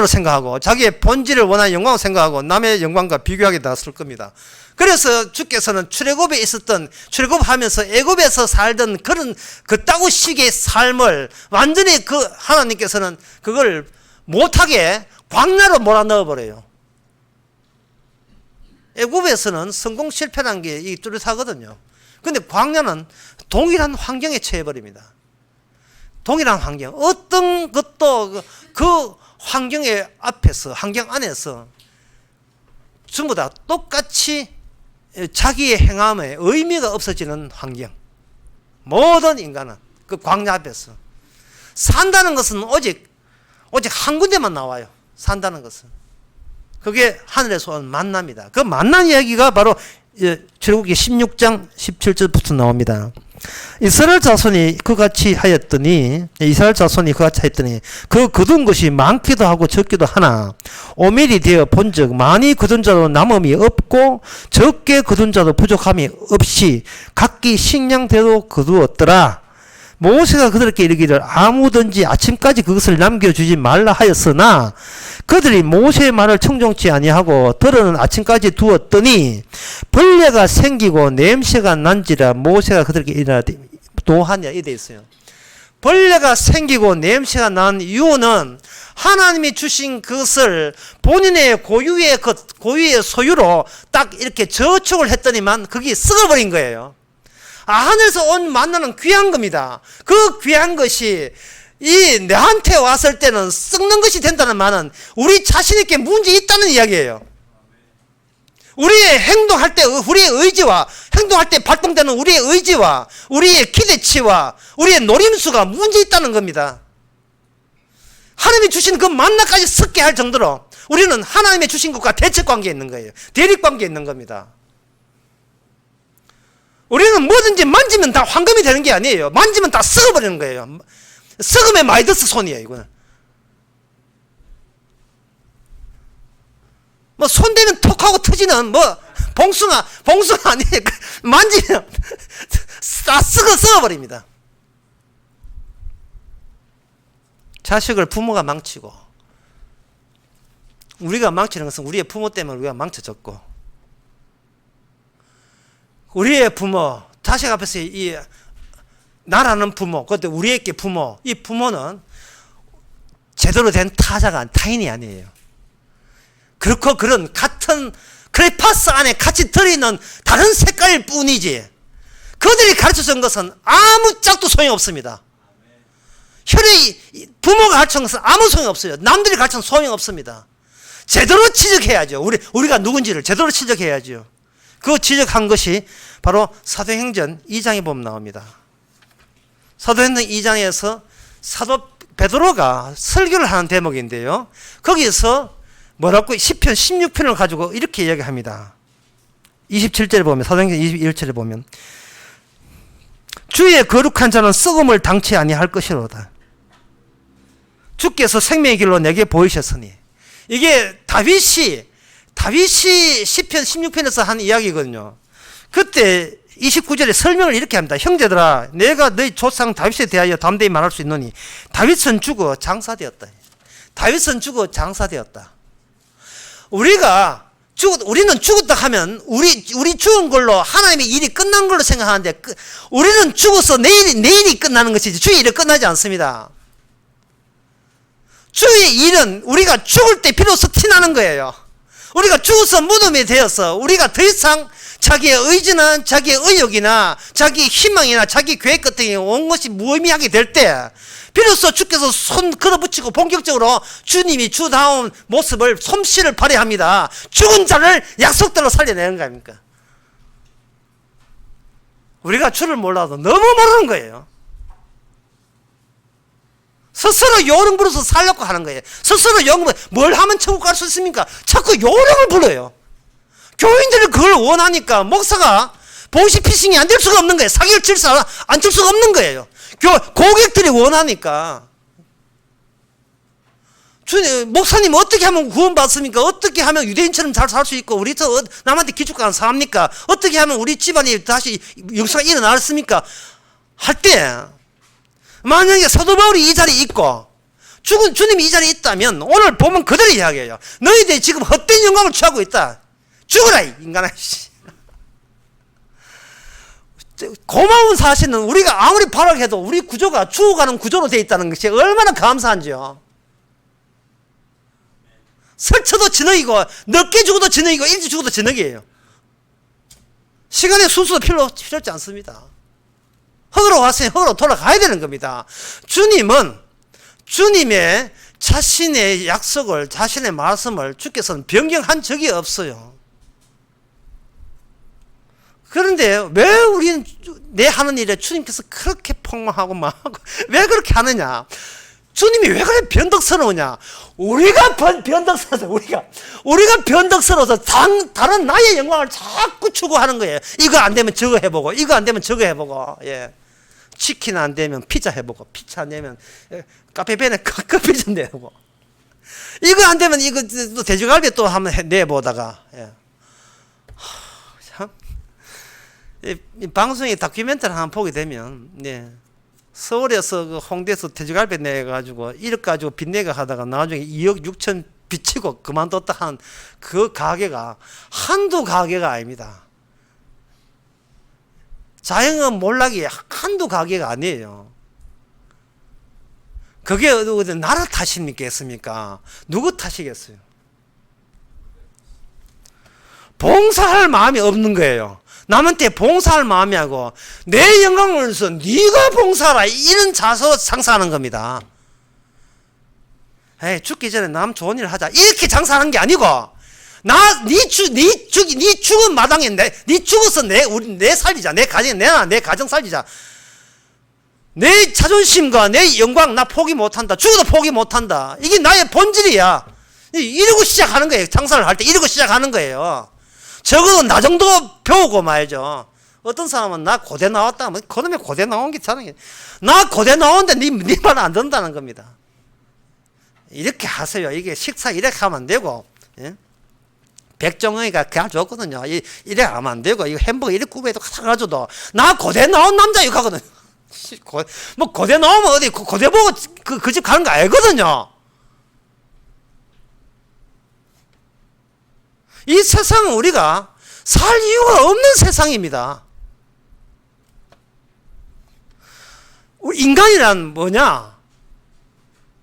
생각하고 자기의 본질을 원하는 영광으로 생각하고 남의 영광과 비교하게 나설 겁니다. 그래서 주께서는 출애굽하면서 애굽에서 살던 그런 그따구식의 삶을 완전히 하나님께서는 그걸 못하게 광야로 몰아넣어 버려요. 애굽에서는 성공 실패라는 게 뚜렷하거든요. 근데 광야는 동일한 환경에 처해 버립니다. 동일한 환경. 어떤 것도 그 환경 안에서 전부 다 똑같이 자기의 행함에 의미가 없어지는 환경. 모든 인간은 그 광야 앞에서 산다는 것은 오직 한 군데만 나와요. 산다는 것은 그게 하늘에서 온 만나입니다. 그 만나 이야기가 바로 출애굽기 16장 17절부터 나옵니다. 이스라엘 자손이 그같이 하였더니 그 거둔 것이 많기도 하고 적기도 하나 오밀이 되어 본즉 많이 거둔 자도 남음이 없고 적게 거둔 자도 부족함이 없이 각기 식량대로 거두었더라. 모세가 그들에게 이르기를 아무든지 아침까지 그것을 남겨주지 말라 하였으나 그들이 모세의 말을 청종치 아니하고 들어는 아침까지 두었더니 벌레가 생기고 냄새가 난지라 모세가 그들에게 이르되 노하냐 이래 있어요. 벌레가 생기고 냄새가 난 이유는 하나님이 주신 것을 본인의 고유의 소유로 딱 이렇게 저축을 했더니만 그게 썩어버린 거예요. 하늘에서 온 만나는 귀한 겁니다. 그 귀한 것이 내한테 왔을 때는 썩는 것이 된다는 말은 우리 자신에게 문제 있다는 이야기예요. 우리의 행동할 때 우리의 의지와 행동할 때 발동되는 우리의 의지와 우리의 기대치와 우리의 노림수가 문제 있다는 겁니다. 하나님이 주신 그 만나까지 썩게 할 정도로 우리는 하나님의 주신 것과 대척관계에 있는 거예요. 대립관계에 있는 겁니다. 우리는 뭐든지 만지면 다 황금이 되는 게 아니에요. 만지면 다 썩어버리는 거예요. 썩음의 마이더스 손이에요, 이거는. 뭐, 손대면 톡하고 터지는, 봉숭아 아니에요. 만지면 다 썩어버립니다. 자식을 부모가 망치고, 우리가 망치는 것은 우리의 부모 때문에 우리가 망쳐졌고, 우리의 부모, 자식 앞에서 나라는 부모, 그것도 우리에게 부모, 이 부모는 제대로 된 타인이 아니에요. 그렇고 그런 같은 크레파스 안에 같이 들어있는 다른 색깔일 뿐이지 그들이 가르쳐준 것은 아무 짝도 소용이 없습니다. 부모가 가르친 것은 아무 소용이 없어요. 남들이 가르친 소용이 없습니다. 제대로 지적해야죠. 우리가 누군지를 제대로 지적해야죠. 그 지적한 것이 바로 사도행전 2장에 보면 나옵니다. 사도행전 2장에서 사도 베드로가 설교를 하는 대목인데요. 거기서 뭐라고 시편 16편을 가지고 이렇게 이야기합니다. 27절에 보면 사도행전 21절에 보면 주의 거룩한 자는 썩음을 당치 아니할 것이로다. 주께서 생명의 길로 내게 보이셨으니 이게 다윗이 시편 16편에서 한 이야기거든요. 그때 29절에 설명을 이렇게 합니다. 형제들아 내가 너희 조상 다윗에 대하여 담대히 말할 수 있노니 다윗은 죽어 장사되었다. 다윗은 죽어 장사되었다. 우리는 죽었다 하면 우리 죽은 걸로 하나님의 일이 끝난 걸로 생각하는데 우리는 죽어서 내일이 끝나는 것이지 주의 일이 끝나지 않습니다. 주의 일은 우리가 죽을 때 비로소 티나는 거예요. 우리가 죽어서 무덤이 되어서 우리가 더 이상 자기의 의지나 자기의 의욕이나 자기의 희망이나 자기 계획 같은 게 온 것이 무의미하게 될 때 비로소 주께서 손 걸어붙이고 본격적으로 주님이 주다운 모습을 솜씨를 발휘합니다. 죽은 자를 약속대로 살려내는 거 아닙니까? 우리가 주를 몰라도 너무 모르는 거예요. 스스로 요령 부려서 살려고 하는 거예요. 스스로 요령 뭘 하면 천국 갈 수 있습니까? 자꾸 요령을 불러요. 교인들이 그걸 원하니까 목사가 보이스피싱이 안 될 수가 없는 거예요. 사기를 안 칠 수가 없는 거예요. 고객들이 원하니까. 주님, 목사님 어떻게 하면 구원받습니까? 어떻게 하면 유대인처럼 잘 살 수 있고 우리도 남한테 기죽고 삽니까? 어떻게 하면 우리 집안이 다시 역사가 일어났습니까? 할 때 만약에 사도 바울이 이 자리에 있고 주님이 이 자리에 있다면 오늘 보면 그대로 이야기해요. 너희들이 지금 헛된 영광을 취하고 있다. 죽어라 이 인간아. 고마운 사실은 우리가 아무리 발악해도 우리 구조가 죽어가는 구조로 되어 있다는 것이 얼마나 감사한지요. 설쳐도 진흙이고 늦게 죽어도 진흙이고 일찍 죽어도 진흙이에요. 시간의 순서도 필요하지 않습니다. 흙으로 왔으니 흙으로 돌아가야 되는 겁니다. 주님은 주님의 자신의 약속을 자신의 말씀을 주께서는 변경한 적이 없어요. 그런데 왜 우리는 내 하는 일에 주님께서 그렇게 폭망하고 망하고 왜 그렇게 하느냐? 주님이 왜 그렇게 변덕스러우냐? 우리가 변덕스러워서 우리가 변덕스러워서 다른 나의 영광을 자꾸 추구하는 거예요. 이거 안 되면 저거 해보고 이거 안 되면 저거 해보고. 예. 치킨 안 되면 피자 해보고, 피자 안 되면 카페베네 커피 좀 내고, 이거 안 되면 이거 또 돼지갈비 또 한번 내보다가, 예. 참, 이 방송에 다큐멘터리 한번 보게 되면, 네. 서울에서 그 홍대에서 돼지갈비 내가지고 1억 가지고 빚내가 하다가 나중에 2억 6천 빚치고 그만뒀다 한 그 가게가 한두 가게가 아닙니다. 자영업 몰락이 한두 가게가 아니에요. 그게 나라 탓입니까? 누구 탓이겠어요? 봉사할 마음이 없는 거예요. 남한테 봉사할 마음이 하고 내 영광을 위해서 네가 봉사하라, 이런 자서 장사하는 겁니다. 에이, 죽기 전에 남 좋은 일 하자, 이렇게 장사하는 게 아니고, 네 죽은 마당에 네 죽어서 내 살리자, 내 가정 살리자, 내 자존심과 내 영광 나 포기 못한다, 죽어도 포기 못한다, 이게 나의 본질이야. 이러고 시작하는 거예요. 장사를 할 때 이러고 시작하는 거예요. 적어도 나 정도 배우고 말이죠. 어떤 사람은 나 고대 나왔다, 뭐 그놈의 고대 나온 게 자랑해. 나 고대 나온데 네 말 안 듣는다는 겁니다. 이렇게 하세요. 이게 식사 이렇게 하면 안 되고, 예? 백종원이가 그냥 좋거든요. 이래 하면 안 되고, 이거 햄버거 이렇게 구매해도 사가지고도 나 고대 나온 남자 이거 하거든요. 뭐 고대 나오면 어디 고대 보고 그 집 가는 거 알거든요. 이 세상은 우리가 살 이유가 없는 세상입니다. 인간이란 뭐냐?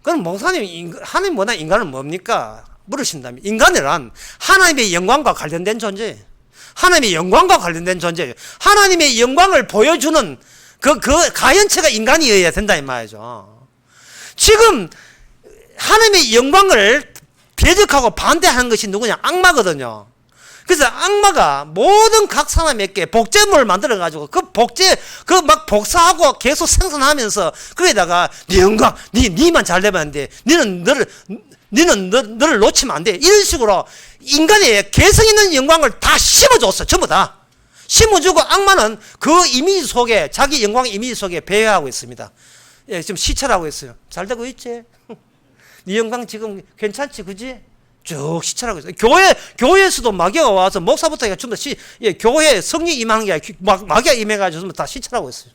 그럼 목사님, 하나님 뭐나 인간은 뭡니까? 물으신다면, 인간이란 하나님의 영광과 관련된 존재, 하나님의 영광과 관련된 존재예요. 하나님의 영광을 보여주는 그 가연체가 인간이어야 된다 이 말이죠. 지금 하나님의 영광을 대적하고 반대하는 것이 누구냐? 악마거든요. 그래서 악마가 모든 각 사람에게 복제물을 만들어 가지고 그 막 복사하고 계속 생산하면서 거기다가 네 영광, 니만 잘 되면 안 돼, 니는 너를 놓치면 안 돼, 이런 식으로 인간의 개성 있는 영광을 다 심어줬어. 전부 다 심어주고, 악마는 그 이미지 속에, 자기 영광 이미지 속에 배회하고 있습니다. 예, 지금 시찰하고 있어요. 잘 되고 있지? 네 영광 지금 괜찮지, 그지? 쭉 시찰하고 있어요. 교회에서도 마귀가 와서 목사부터 해가 전부 다 교회 성령 임하는 게 아니라 마귀가 임해가지고 전부 다 시찰하고 있어요.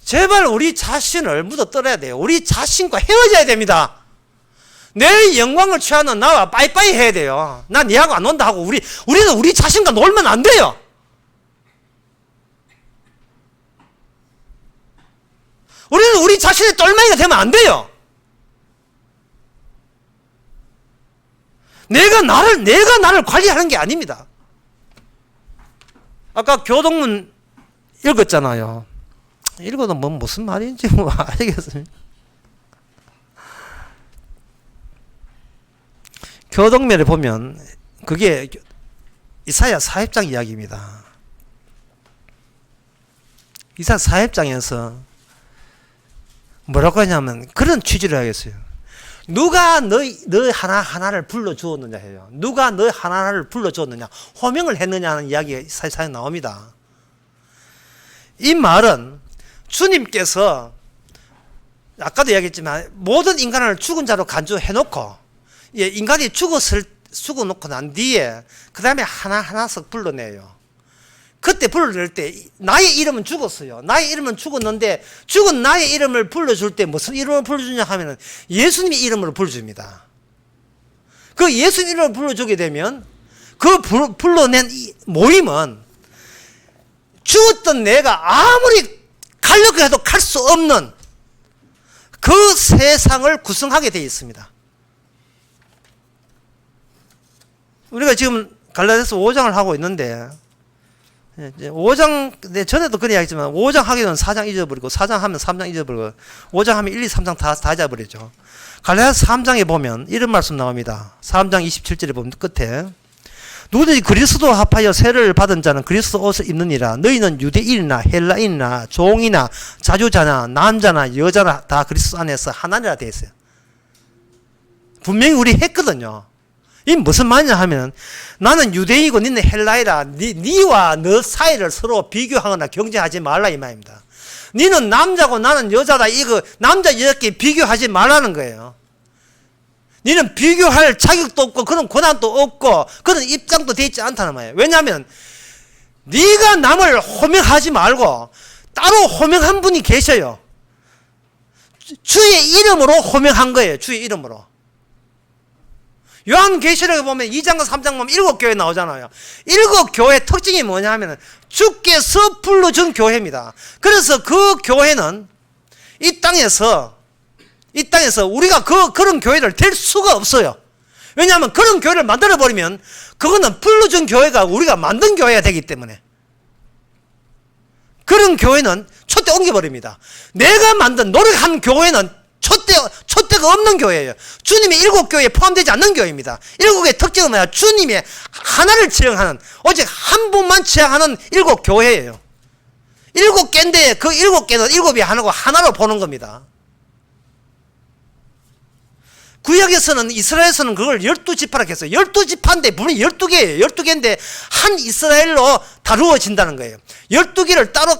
제발 우리 자신을 묻어떨어야 돼요. 우리 자신과 헤어져야 됩니다. 내 영광을 취하는 나와 빠이빠이 해야 돼요. 나 니하고 안 논다 하고 우리는 우리 자신과 놀면 안 돼요. 우리는 우리 자신의 똘마이가 되면 안 돼요. 내가 나를 관리하는 게 아닙니다. 아까 교동문 읽었잖아요. 읽어도 뭐 무슨 말인지 뭐 알겠습니다. 교동면에 보면 그게 이사야 40장 이야기입니다. 이사야 40장에서 뭐라고 하냐면 그런 취지를 하겠어요. 누가 너 하나하나를 불러주었느냐 해요. 누가 너 하나하나를 불러주었느냐, 호명을 했느냐 하는 이야기가 사이사이 나옵니다. 이 말은 주님께서 아까도 이야기했지만 모든 인간을 죽은 자로 간주해놓고, 예, 인간이 죽어놓고 난 뒤에 그 다음에 하나하나씩 불러내요. 그때 불러낼 때 나의 이름은 죽었어요. 나의 이름은 죽었는데 죽은 나의 이름을 불러줄 때 무슨 이름을 불러주냐 하면은 예수님의 이름으로 불러줍니다. 그 예수님 이름을 불러주게 되면 그 불러낸 이 모임은 죽었던 내가 아무리 가려고 해도 갈 수 없는 그 세상을 구성하게 되어 있습니다. 우리가 지금 갈라디아서 5장을 하고 있는데 5장, 전에도 그런 이야기 했지만 5장 하게 되면 4장 잊어버리고 4장 하면 3장 잊어버리고 5장 하면 1, 2, 3장 다 잊어버리죠. 갈라디아서 3장에 보면 이런 말씀 나옵니다. 3장 27절에 보면 끝에 누구든지 그리스도와 합하여 세례를 받은 자는 그리스도 옷을 입느니라. 너희는 유대인이나 헬라인이나 종이나 자주자나 남자나 여자나 다 그리스도 안에서 하나니라 되어 있어요. 분명히 우리 했거든요. 이 무슨 말이냐 하면 나는 유대인이고 니는 헬라이라. 니와 너 사이를 서로 비교하거나 경쟁하지 말라 이 말입니다. 니는 남자고 나는 여자다. 이거 남자 여자끼리 비교하지 말라는 거예요. 니는 비교할 자격도 없고 그런 권한도 없고 그런 입장도 돼 있지 않다는 말이에요. 왜냐하면 네가 남을 호명하지 말고 따로 호명한 분이 계셔요. 주의 이름으로 호명한 거예요. 주의 이름으로. 요한계시록에 보면 2장과 3장 보면 7교회 나오잖아요. 7교회 특징이 뭐냐 하면 주께서 불러준 교회입니다. 그래서 그 교회는 이 땅에서 우리가 그런 교회를 될 수가 없어요. 왜냐하면 그런 교회를 만들어버리면 그거는 불러준 교회가 우리가 만든 교회가 되기 때문에 그런 교회는 촛대 옮겨버립니다. 내가 만든 노력한 교회는 촛대가 없는 교회예요. 주님의 7교회에 포함되지 않는 교회입니다. 7교회의 특징은 뭐냐? 주님의 하나를 지향하는, 오직 한 분만 지향하는 7교회예요. 7개인데 그 7개는 7이 하나로 보는 겁니다. 구약에서는 이스라엘에서는 그걸 12지파라고 했어요. 12지파인데 분명히 12개예요. 12개인데 한 이스라엘로 다루어진다는 거예요. 12개를 따로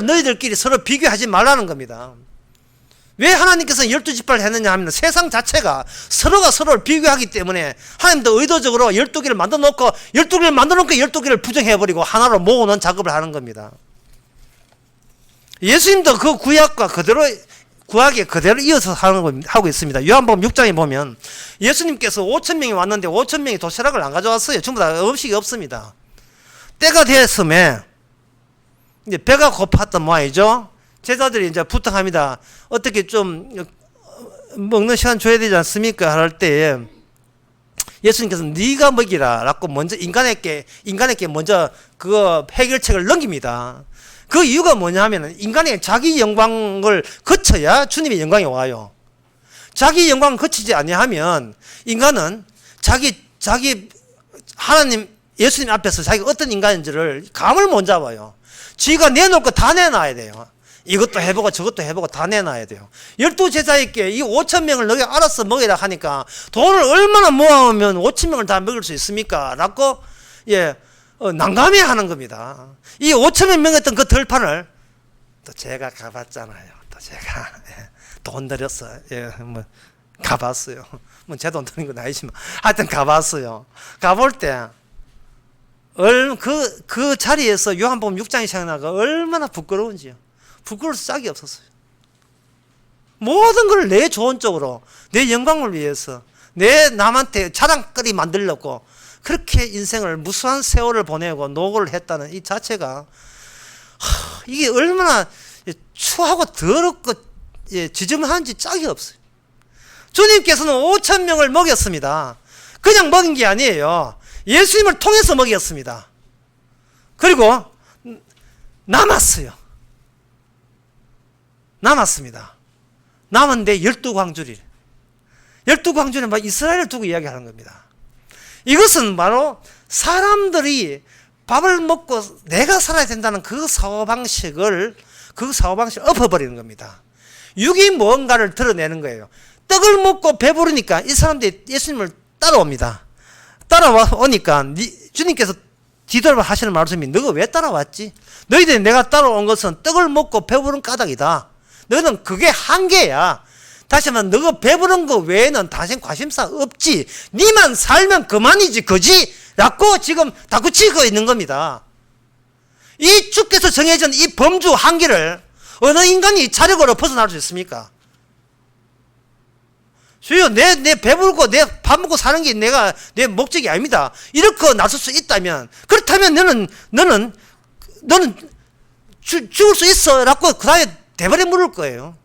너희들끼리 서로 비교하지 말라는 겁니다. 왜 하나님께서는 12지파를 했느냐 하면 세상 자체가 서로가 서로를 비교하기 때문에 하나님도 의도적으로 12개를 만들어 놓고 12개를 부정해버리고 하나로 모으는 작업을 하는 겁니다. 예수님도 그 구약에 그대로 이어서 하고 있습니다. 요한복음 6장에 보면 예수님께서 5,000명이 왔는데 5,000명이 도시락을 안 가져왔어요. 전부 다 음식이 없습니다. 때가 되었음에 이제 배가 고팠던 모양이죠. 제자들이 이제 부탁합니다. 어떻게 좀 먹는 시간 줘야 되지 않습니까? 할 때에 예수님께서 네가 먹이라 라고 먼저 인간에게 먼저 그거 해결책을 넘깁니다. 그 이유가 뭐냐 하면 인간의 자기 영광을 거쳐야 주님의 영광이 와요. 자기 영광을 거치지 아니하면 인간은 자기 하나님 예수님 앞에서 자기가 어떤 인간인지를 감을 못 잡아요. 지가 내놓을 거 다 내놔야 돼요. 이것도 해보고 저것도 해보고 다 내놔야 돼요. 12제자에게 이 5,000명을 너희가 알아서 먹이라 하니까 돈을 얼마나 모아오면 5,000명을 다 먹일 수 있습니까? 라고 난감해 하는 겁니다. 이 5,000명 먹였던 그 들판을 또 제가 가봤잖아요. 또 제가 돈 들였어. 가봤어요. 뭐 제 돈 드는 건 아니지만 하여튼 가봤어요. 가볼 때 그 자리에서 요한복음 6장이 생각나가 얼마나 부끄러운지요. 부끄러워서 짝이 없었어요. 모든 걸 내 좋은 쪽으로 내 영광을 위해서 내 남한테 자랑거리 만들려고 그렇게 인생을 무수한 세월을 보내고 노고를 했다는 이 자체가 이게 얼마나 추하고 더럽고 지저분한지 짝이 없어요. 주님께서는 5,000명을 먹였습니다. 그냥 먹인 게 아니에요. 예수님을 통해서 먹였습니다. 그리고 남았습니다. 남았는데 12광주리. 12광주리는 막 이스라엘을 두고 이야기하는 겁니다. 이것은 바로 사람들이 밥을 먹고 내가 살아야 된다는 그 사고방식을 엎어버리는 겁니다. 육이 뭔가를 드러내는 거예요. 떡을 먹고 배부르니까 이 사람들이 예수님을 따라옵니다. 따라오니까 주님께서 뒤돌아 하시는 말씀이 너가 왜 따라왔지? 너희들이 내가 따라온 것은 떡을 먹고 배부른 까닭이다. 너는 그게 한계야. 다시 말하면 너가 배부른 거 외에는 다신 관심사 없지. 니만 살면 그만이지 그지? 라고 지금 다구치고 있는 겁니다. 이 주께서 정해진 이 범주 한계를 어느 인간이 자력으로 벗어날 수 있습니까? 주여 내 배부르고 내 밥 먹고 사는 게 내 목적이 아닙니다. 이렇게 나설 수 있다면 그렇다면 너는 죽을 수 있어 라고 그 다음에 대발에 물을 거예요.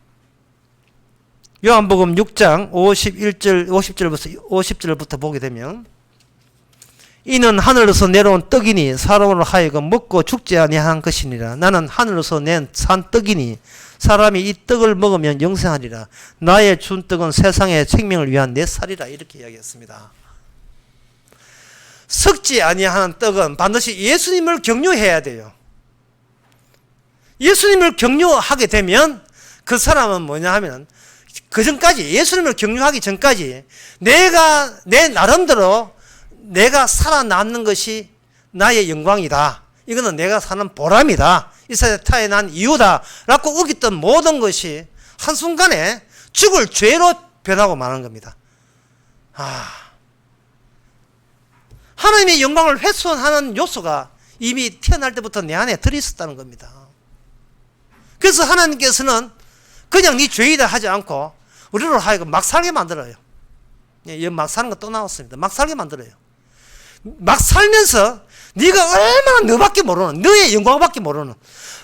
요한복음 6장 50절부터 보게 되면 이는 하늘에서 내려온 떡이니 사람으로 하여금 먹고 죽지 아니한 것이니라. 나는 하늘에서 낸 산 떡이니 사람이 이 떡을 먹으면 영생하리라. 나의 준 떡은 세상의 생명을 위한 내 살이라. 이렇게 이야기했습니다. 썩지 아니하는 떡은 반드시 예수님을 경유해야 돼요. 예수님을 경유하게 되면 그 사람은 뭐냐 하면 그 전까지, 예수님을 경륜하기 전까지 내가 내 나름대로 내가 살아남는 것이 나의 영광이다. 이거는 내가 사는 보람이다. 이 세상에 태어난 이유다. 라고 우겼던 모든 것이 한순간에 죽을 죄로 변하고 마는 겁니다. 하나님의 영광을 훼손하는 요소가 이미 태어날 때부터 내 안에 들어있었다는 겁니다. 그래서 하나님께서는 그냥 네 죄이다 하지 않고 우리로 하여금 막 살게 만들어요. 막 사는 거 또 나왔습니다. 막 살게 만들어요. 막 살면서 네가 얼마나 너밖에 모르는, 너의 영광밖에 모르는,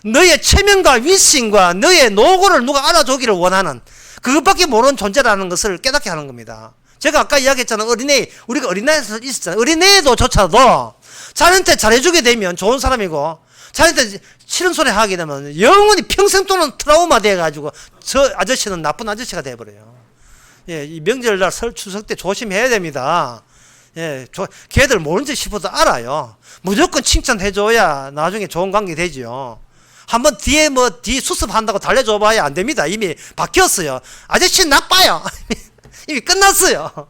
너의 체면과 위신과 너의 노고를 누가 알아주기를 원하는 그것밖에 모르는 존재라는 것을 깨닫게 하는 겁니다. 제가 아까 이야기했잖아요. 우리가 어린아이에서 있었잖아요. 어린애도조차도 자기한테 잘해주게 되면 좋은 사람이고, 자기한테 싫은 소리 하게 되면 영원히 평생 동안 트라우마 돼가지고 저 아저씨는 나쁜 아저씨가 돼버려요. 이 명절날 설 추석 때 조심해야 됩니다. 걔들 모른지 싶어도 알아요. 무조건 칭찬해줘야 나중에 좋은 관계 되지요. 한번 뒤 수습한다고 달래줘봐야 안 됩니다. 이미 바뀌었어요. 아저씨 나빠요. 이미 끝났어요.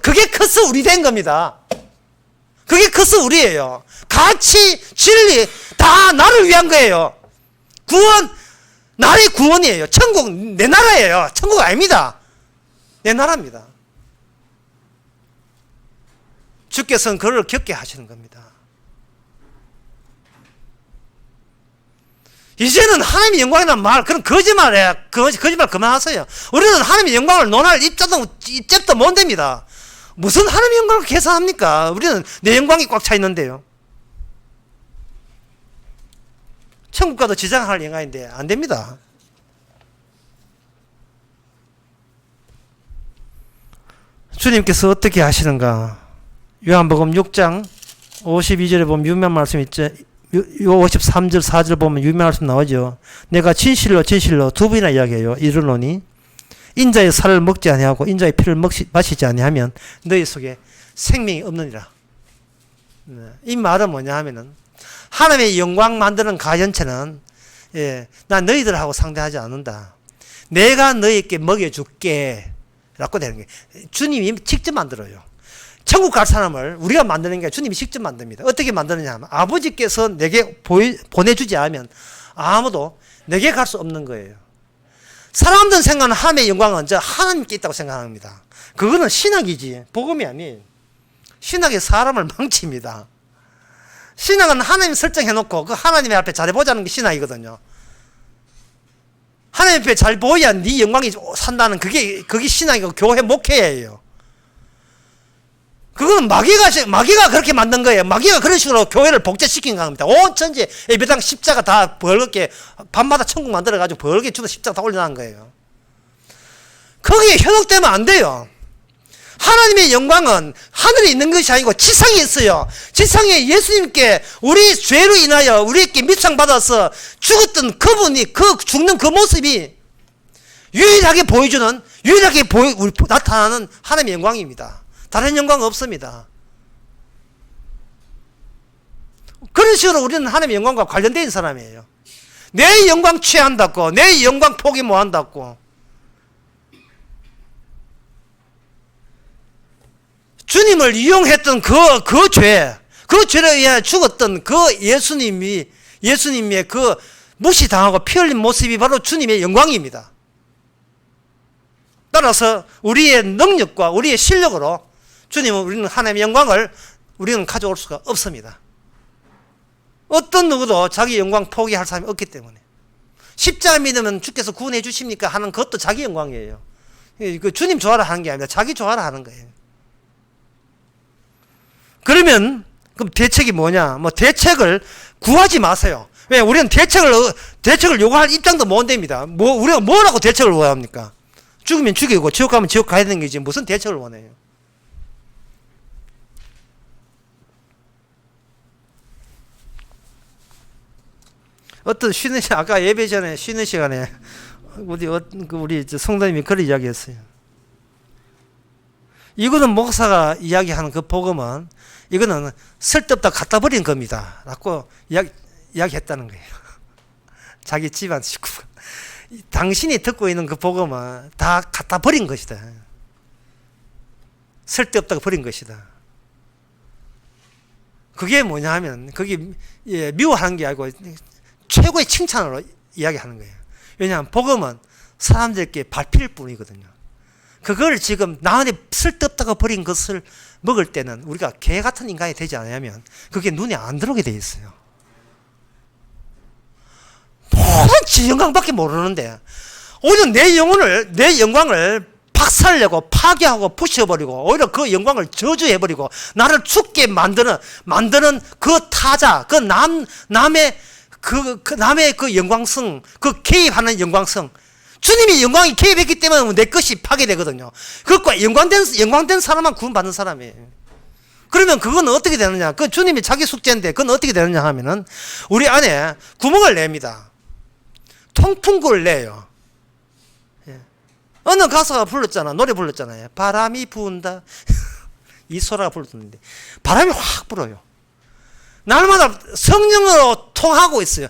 그게 커서 우리 된 겁니다. 그게 커서 우리예요. 가치, 진리 다 나를 위한 거예요. 구원, 나의 구원이에요. 천국 내 나라예요. 천국 아닙니다. 내 나라입니다. 주께서는 그를 겪게 하시는 겁니다. 이제는 하나님의 영광이라는 말, 그런 거짓말 그만하세요. 우리는 하나님의 영광을 논할 입장도 못 됩니다. 무슨 하나님의 영광을 계산합니까? 우리는 내 영광이 꽉 차 있는데요. 천국 가도 지장할 영광인데 안 됩니다. 주님께서 어떻게 하시는가? 요한복음 6장 52절에 보면 유명한 말씀 있죠. 53절 4절 보면 유명한 말씀 나오죠. 내가 진실로 두 번이나 이야기해요. 이르노니 인자의 살을 먹지 아니하고 인자의 피를 마시지 아니하면 너희 속에 생명이 없느니라. 이 말은 뭐냐 하면은 하나님의 영광 만드는 가전체는 난 너희들하고 상대하지 않는다. 내가 너희에게 먹여줄게 라고 되는 거예요. 주님이 직접 만들어요. 천국 갈 사람을 우리가 만드는 게 주님이 직접 만듭니다. 어떻게 만드느냐 하면 아버지께서 내게 보내주지 않으면 아무도 내게 갈 수 없는 거예요. 사람들은 생각하는 하나님의 영광은 하나님께 있다고 생각합니다. 그거는 신학이지 복음이 아니에요. 신학이 사람을 망칩니다. 신학은 하나님 설정해놓고 그 하나님의 앞에 잘해보자는 게 신학이거든요. 하나님 앞에 잘 보여야 네 영광이 산다는 그게 신학이고 교회 목회예요. 그건 마귀가 그렇게 만든 거예요. 마귀가 그런 식으로 교회를 복제시킨 겁니다. 온 천지에 예배당 십자가 다 벌겋게 밤마다 천국 만들어가지고 벌겋게 주도 십자가 다 올려놓은 거예요. 거기에 현혹되면 안 돼요. 하나님의 영광은 하늘에 있는 것이 아니고 지상에 있어요. 지상에 예수님께 우리 죄로 인하여 우리에게 밉상받아서 죽었던 그분이 죽는 그 모습이 유일하게 나타나는 하나님의 영광입니다. 다른 영광은 없습니다. 그런 식으로 우리는 하나님의 영광과 관련된 사람이에요. 내 영광 취한다고, 내 영광 포기 못 한다고. 주님을 이용했던 그 죄로 의해 죽었던 그 예수님의 그 무시당하고 피 흘린 모습이 바로 주님의 영광입니다. 따라서 우리의 능력과 우리의 실력으로 우리는 하나님의 영광을 우리는 가져올 수가 없습니다. 어떤 누구도 자기 영광 포기할 사람이 없기 때문에. 십자가 믿으면 주께서 구원해 주십니까? 하는 그것도 자기 영광이에요. 주님 좋아라 하는 게 아니라 자기 좋아라 하는 거예요. 그러면 그럼 대책이 뭐냐? 대책을 구하지 마세요. 왜? 우리는 대책을 요구할 입장도 못 됩니다. 우리가 뭐라고 대책을 원합니까? 죽으면 죽이고 지옥 가면 지옥 가야 되는 거지 무슨 대책을 원해요? 어떤 쉬는 시간, 아까 예배 전에 쉬는 시간에 우리 성도님이 그런 이야기했어요. 이거는 목사가 이야기하는 그 복음은 이거는 쓸데없다 갖다 버린 겁니다 라고 이야기했다는 거예요. 자기 집안 식구가. 당신이 듣고 있는 그 복음은 다 갖다 버린 것이다. 쓸데없다고 버린 것이다. 그게 뭐냐 하면 그게 미워하는 게 아니고 최고의 칭찬으로 이야기하는 거예요. 왜냐하면 복음은 사람들께 밟힐 뿐이거든요. 그걸 지금 나 안에 쓸데없다고 버린 것을 먹을 때는 우리가 개 같은 인간이 되지 않으면 그게 눈에 안 들어오게 돼 있어요. 모든 지 영광밖에 모르는데 오히려 내 영광을 박살내고 파괴하고 부셔버리고 오히려 그 영광을 저주해버리고 나를 죽게 만드는 그 타자, 남의 그 영광성, 그 개입하는 영광성, 주님이 영광이 개입했기 때문에 내 것이 파괴되거든요. 그것과 영광된 사람만 구원받는 사람이에요. 그러면 그건 어떻게 되느냐? 그 주님이 자기 숙제인데 그건 어떻게 되느냐 하면은 우리 안에 구멍을 냅니다. 통풍구를 내요. 어느 가수가 불렀잖아. 노래 불렀잖아요. 바람이 부은다. 이소라가 불렀는데 바람이 확 불어요. 날마다 성령으로 통하고 있어요.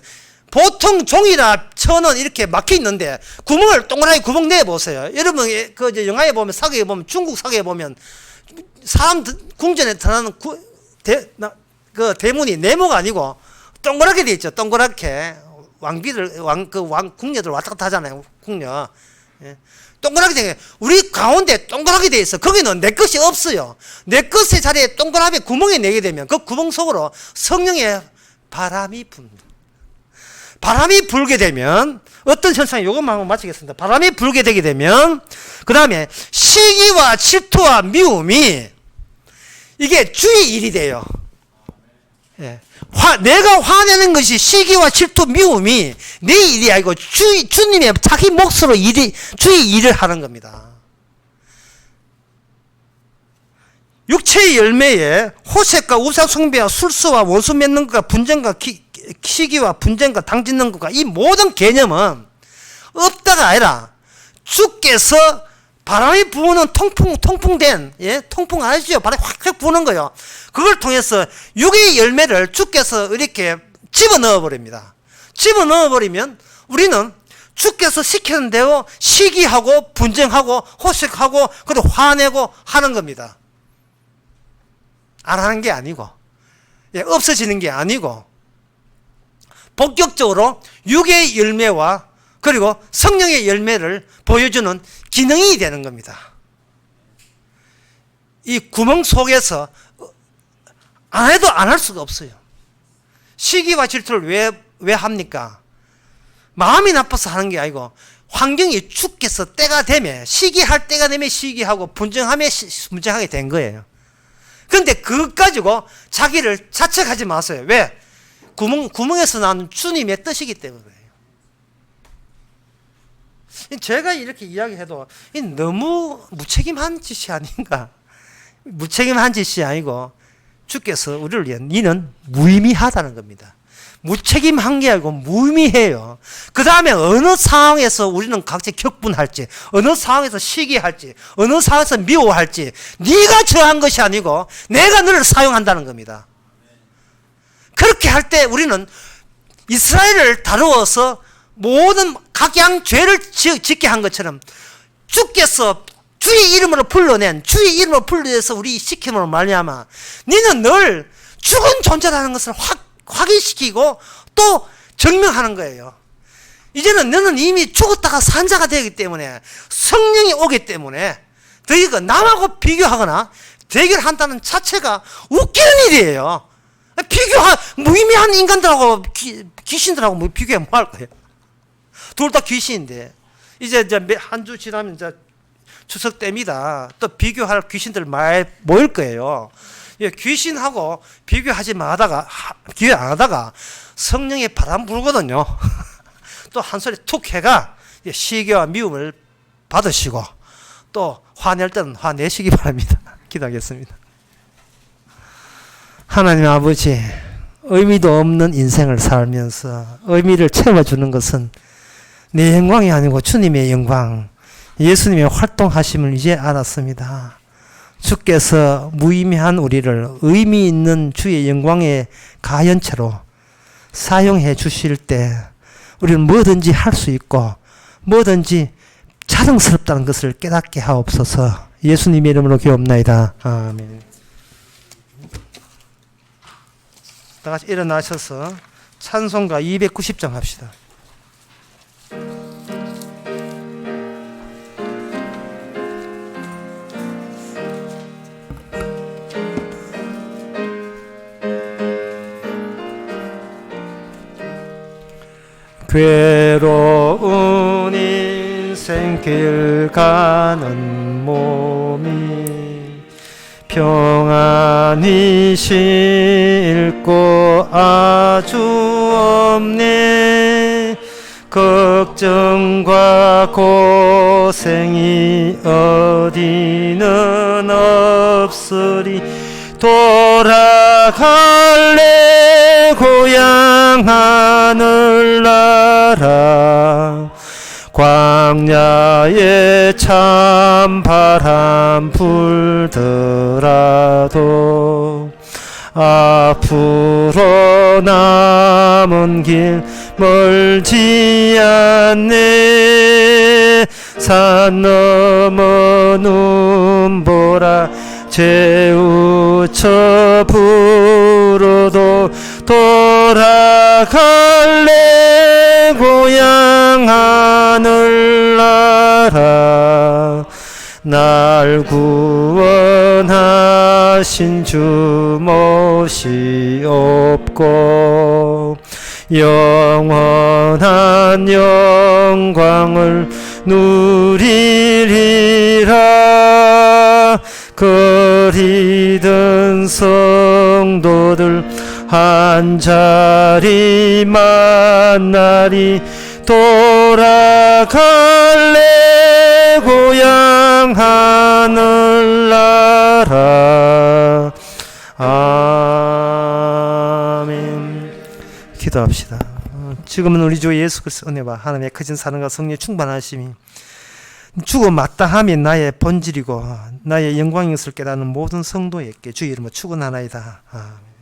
보통 종이나 천은 이렇게 막혀 있는데 구멍을 동그랗게 구멍 내보세요. 여러분 그 영화에 보면 사극에 보면 중국 사극에 보면 사람 궁전에 들어가는 그 대문이 네모가 아니고 동그랗게 돼 있죠. 동그랗게 궁녀들 왔다 갔다 하잖아요. 궁녀. 예. 동그랗게 돼 우리 가운데 동그랗게 돼 있어. 거기는 내 것이 없어요. 내 것의 자리에 동그랗게 구멍이 내게 되면 그 구멍 속으로 성령의 바람이 분다. 바람이 불게 되면 어떤 현상이 이것만 하고 마치겠습니다. 바람이 불게 되게 되면 그 다음에 시기와 질투와 미움이 이게 주의 일이 돼요. 예. 내가 화내는 것이 시기와 질투, 미움이 내 일이 아니고 주님의 자기 몫으로 주의 일을 하는 겁니다. 육체의 열매에 호색과 우상숭배와 술수와 원수 맺는 것과 분쟁과 시기와 분쟁과 당짓는 것과 이 모든 개념은 없다가 아니라 주께서 바람이 부는 통풍된, 통풍 아시죠? 바람이 확 부는 거요. 그걸 통해서 육의 열매를 주께서 이렇게 집어넣어 버립니다. 집어넣어 버리면 우리는 주께서 시키는 대로 시기하고 분쟁하고 호색하고 그리고 화내고 하는 겁니다. 안 하는 게 아니고, 없어지는 게 아니고, 본격적으로 육의 열매와 그리고 성령의 열매를 보여주는 기능이 되는 겁니다. 이 구멍 속에서 안 해도 안 할 수가 없어요. 시기와 질투를 왜 합니까? 마음이 나빠서 하는 게 아니고 환경이 주께서 때가 되면 시기할 때가 되면 시기하고 분쟁하면 분쟁하게 된 거예요. 그런데 그것 가지고 자기를 자책하지 마세요. 왜? 구멍에서 나는 주님의 뜻이기 때문에. 제가 이렇게 이야기해도 너무 무책임한 짓이 아닌가. 무책임한 짓이 아니고 주께서 우리를 위해 니는 무의미하다는 겁니다. 무책임한 게 아니고 무의미해요. 그 다음에 어느 상황에서 우리는 각자 격분할지, 어느 상황에서 시기할지, 어느 상황에서 미워할지 네가 저한 것이 아니고 내가 너를 사용한다는 겁니다. 그렇게 할 때 우리는 이스라엘을 다루어서 모든 각양 죄를 짓게 한 것처럼 주께서 주의 이름으로 불러낸 주의 이름으로 불러내서 우리 시킴으로 말미암아 너는 늘 죽은 존재라는 것을 확인시키고 또 증명하는 거예요. 이제는 너는 이미 죽었다가 산 자가 되기 때문에 성령이 오기 때문에 너희가 남하고 비교하거나 대결한다는 자체가 웃기는 일이에요. 무의미한 인간들하고 귀신들하고 뭐 비교해 뭐 할 거예요? 둘 다 귀신인데 이제 한 주 지나면 이제 추석 때입니다. 또 비교할 귀신들 많이 모일 거예요. 귀신하고 비교 안 하다가 성령의 바람 불거든요. 또 한 소리 툭 해가 시기와 미움을 받으시고 또 화낼 때는 화내시기 바랍니다. 기도하겠습니다. 하나님 아버지, 의미도 없는 인생을 살면서 의미를 채워주는 것은 내 영광이 아니고 주님의 영광, 예수님의 활동하심을 이제 알았습니다. 주께서 무의미한 우리를 의미 있는 주의 영광의 가연체로 사용해 주실 때 우리는 뭐든지 할 수 있고 뭐든지 자랑스럽다는 것을 깨닫게 하옵소서. 예수님의 이름으로 기도합나이다. 아멘. 다 같이 일어나셔서 찬송가 290장 합시다. 괴로운 인생길 가는 몸이 평안히 쉴 곳 아주 없네. 걱정과 고생이 어디는 없으리. 돌아갈래 고향 하늘나라. 광야에 찬바람 불더라도 앞으로 남은 길 멀지 않네. 산 넘어 눈보라 재우쳐 불어도 돌아갈래 고향 하늘나라. 날 구원하신 주 몫이 없고 영원한 영광을 누리리라. 거리던 성도들 한자리 만나리. 돌아갈래 고향 하늘나라. 아멘. 기도합시다. 지금은 우리 주 예수 그리스도 은혜와 하나님의 크신 사랑과 성령의 충만하심이 죽어 마땅함이 나의 본질이고 나의 영광인 것을 깨닫는 모든 성도에게 주의 이름으로 축원하나이다. 아멘.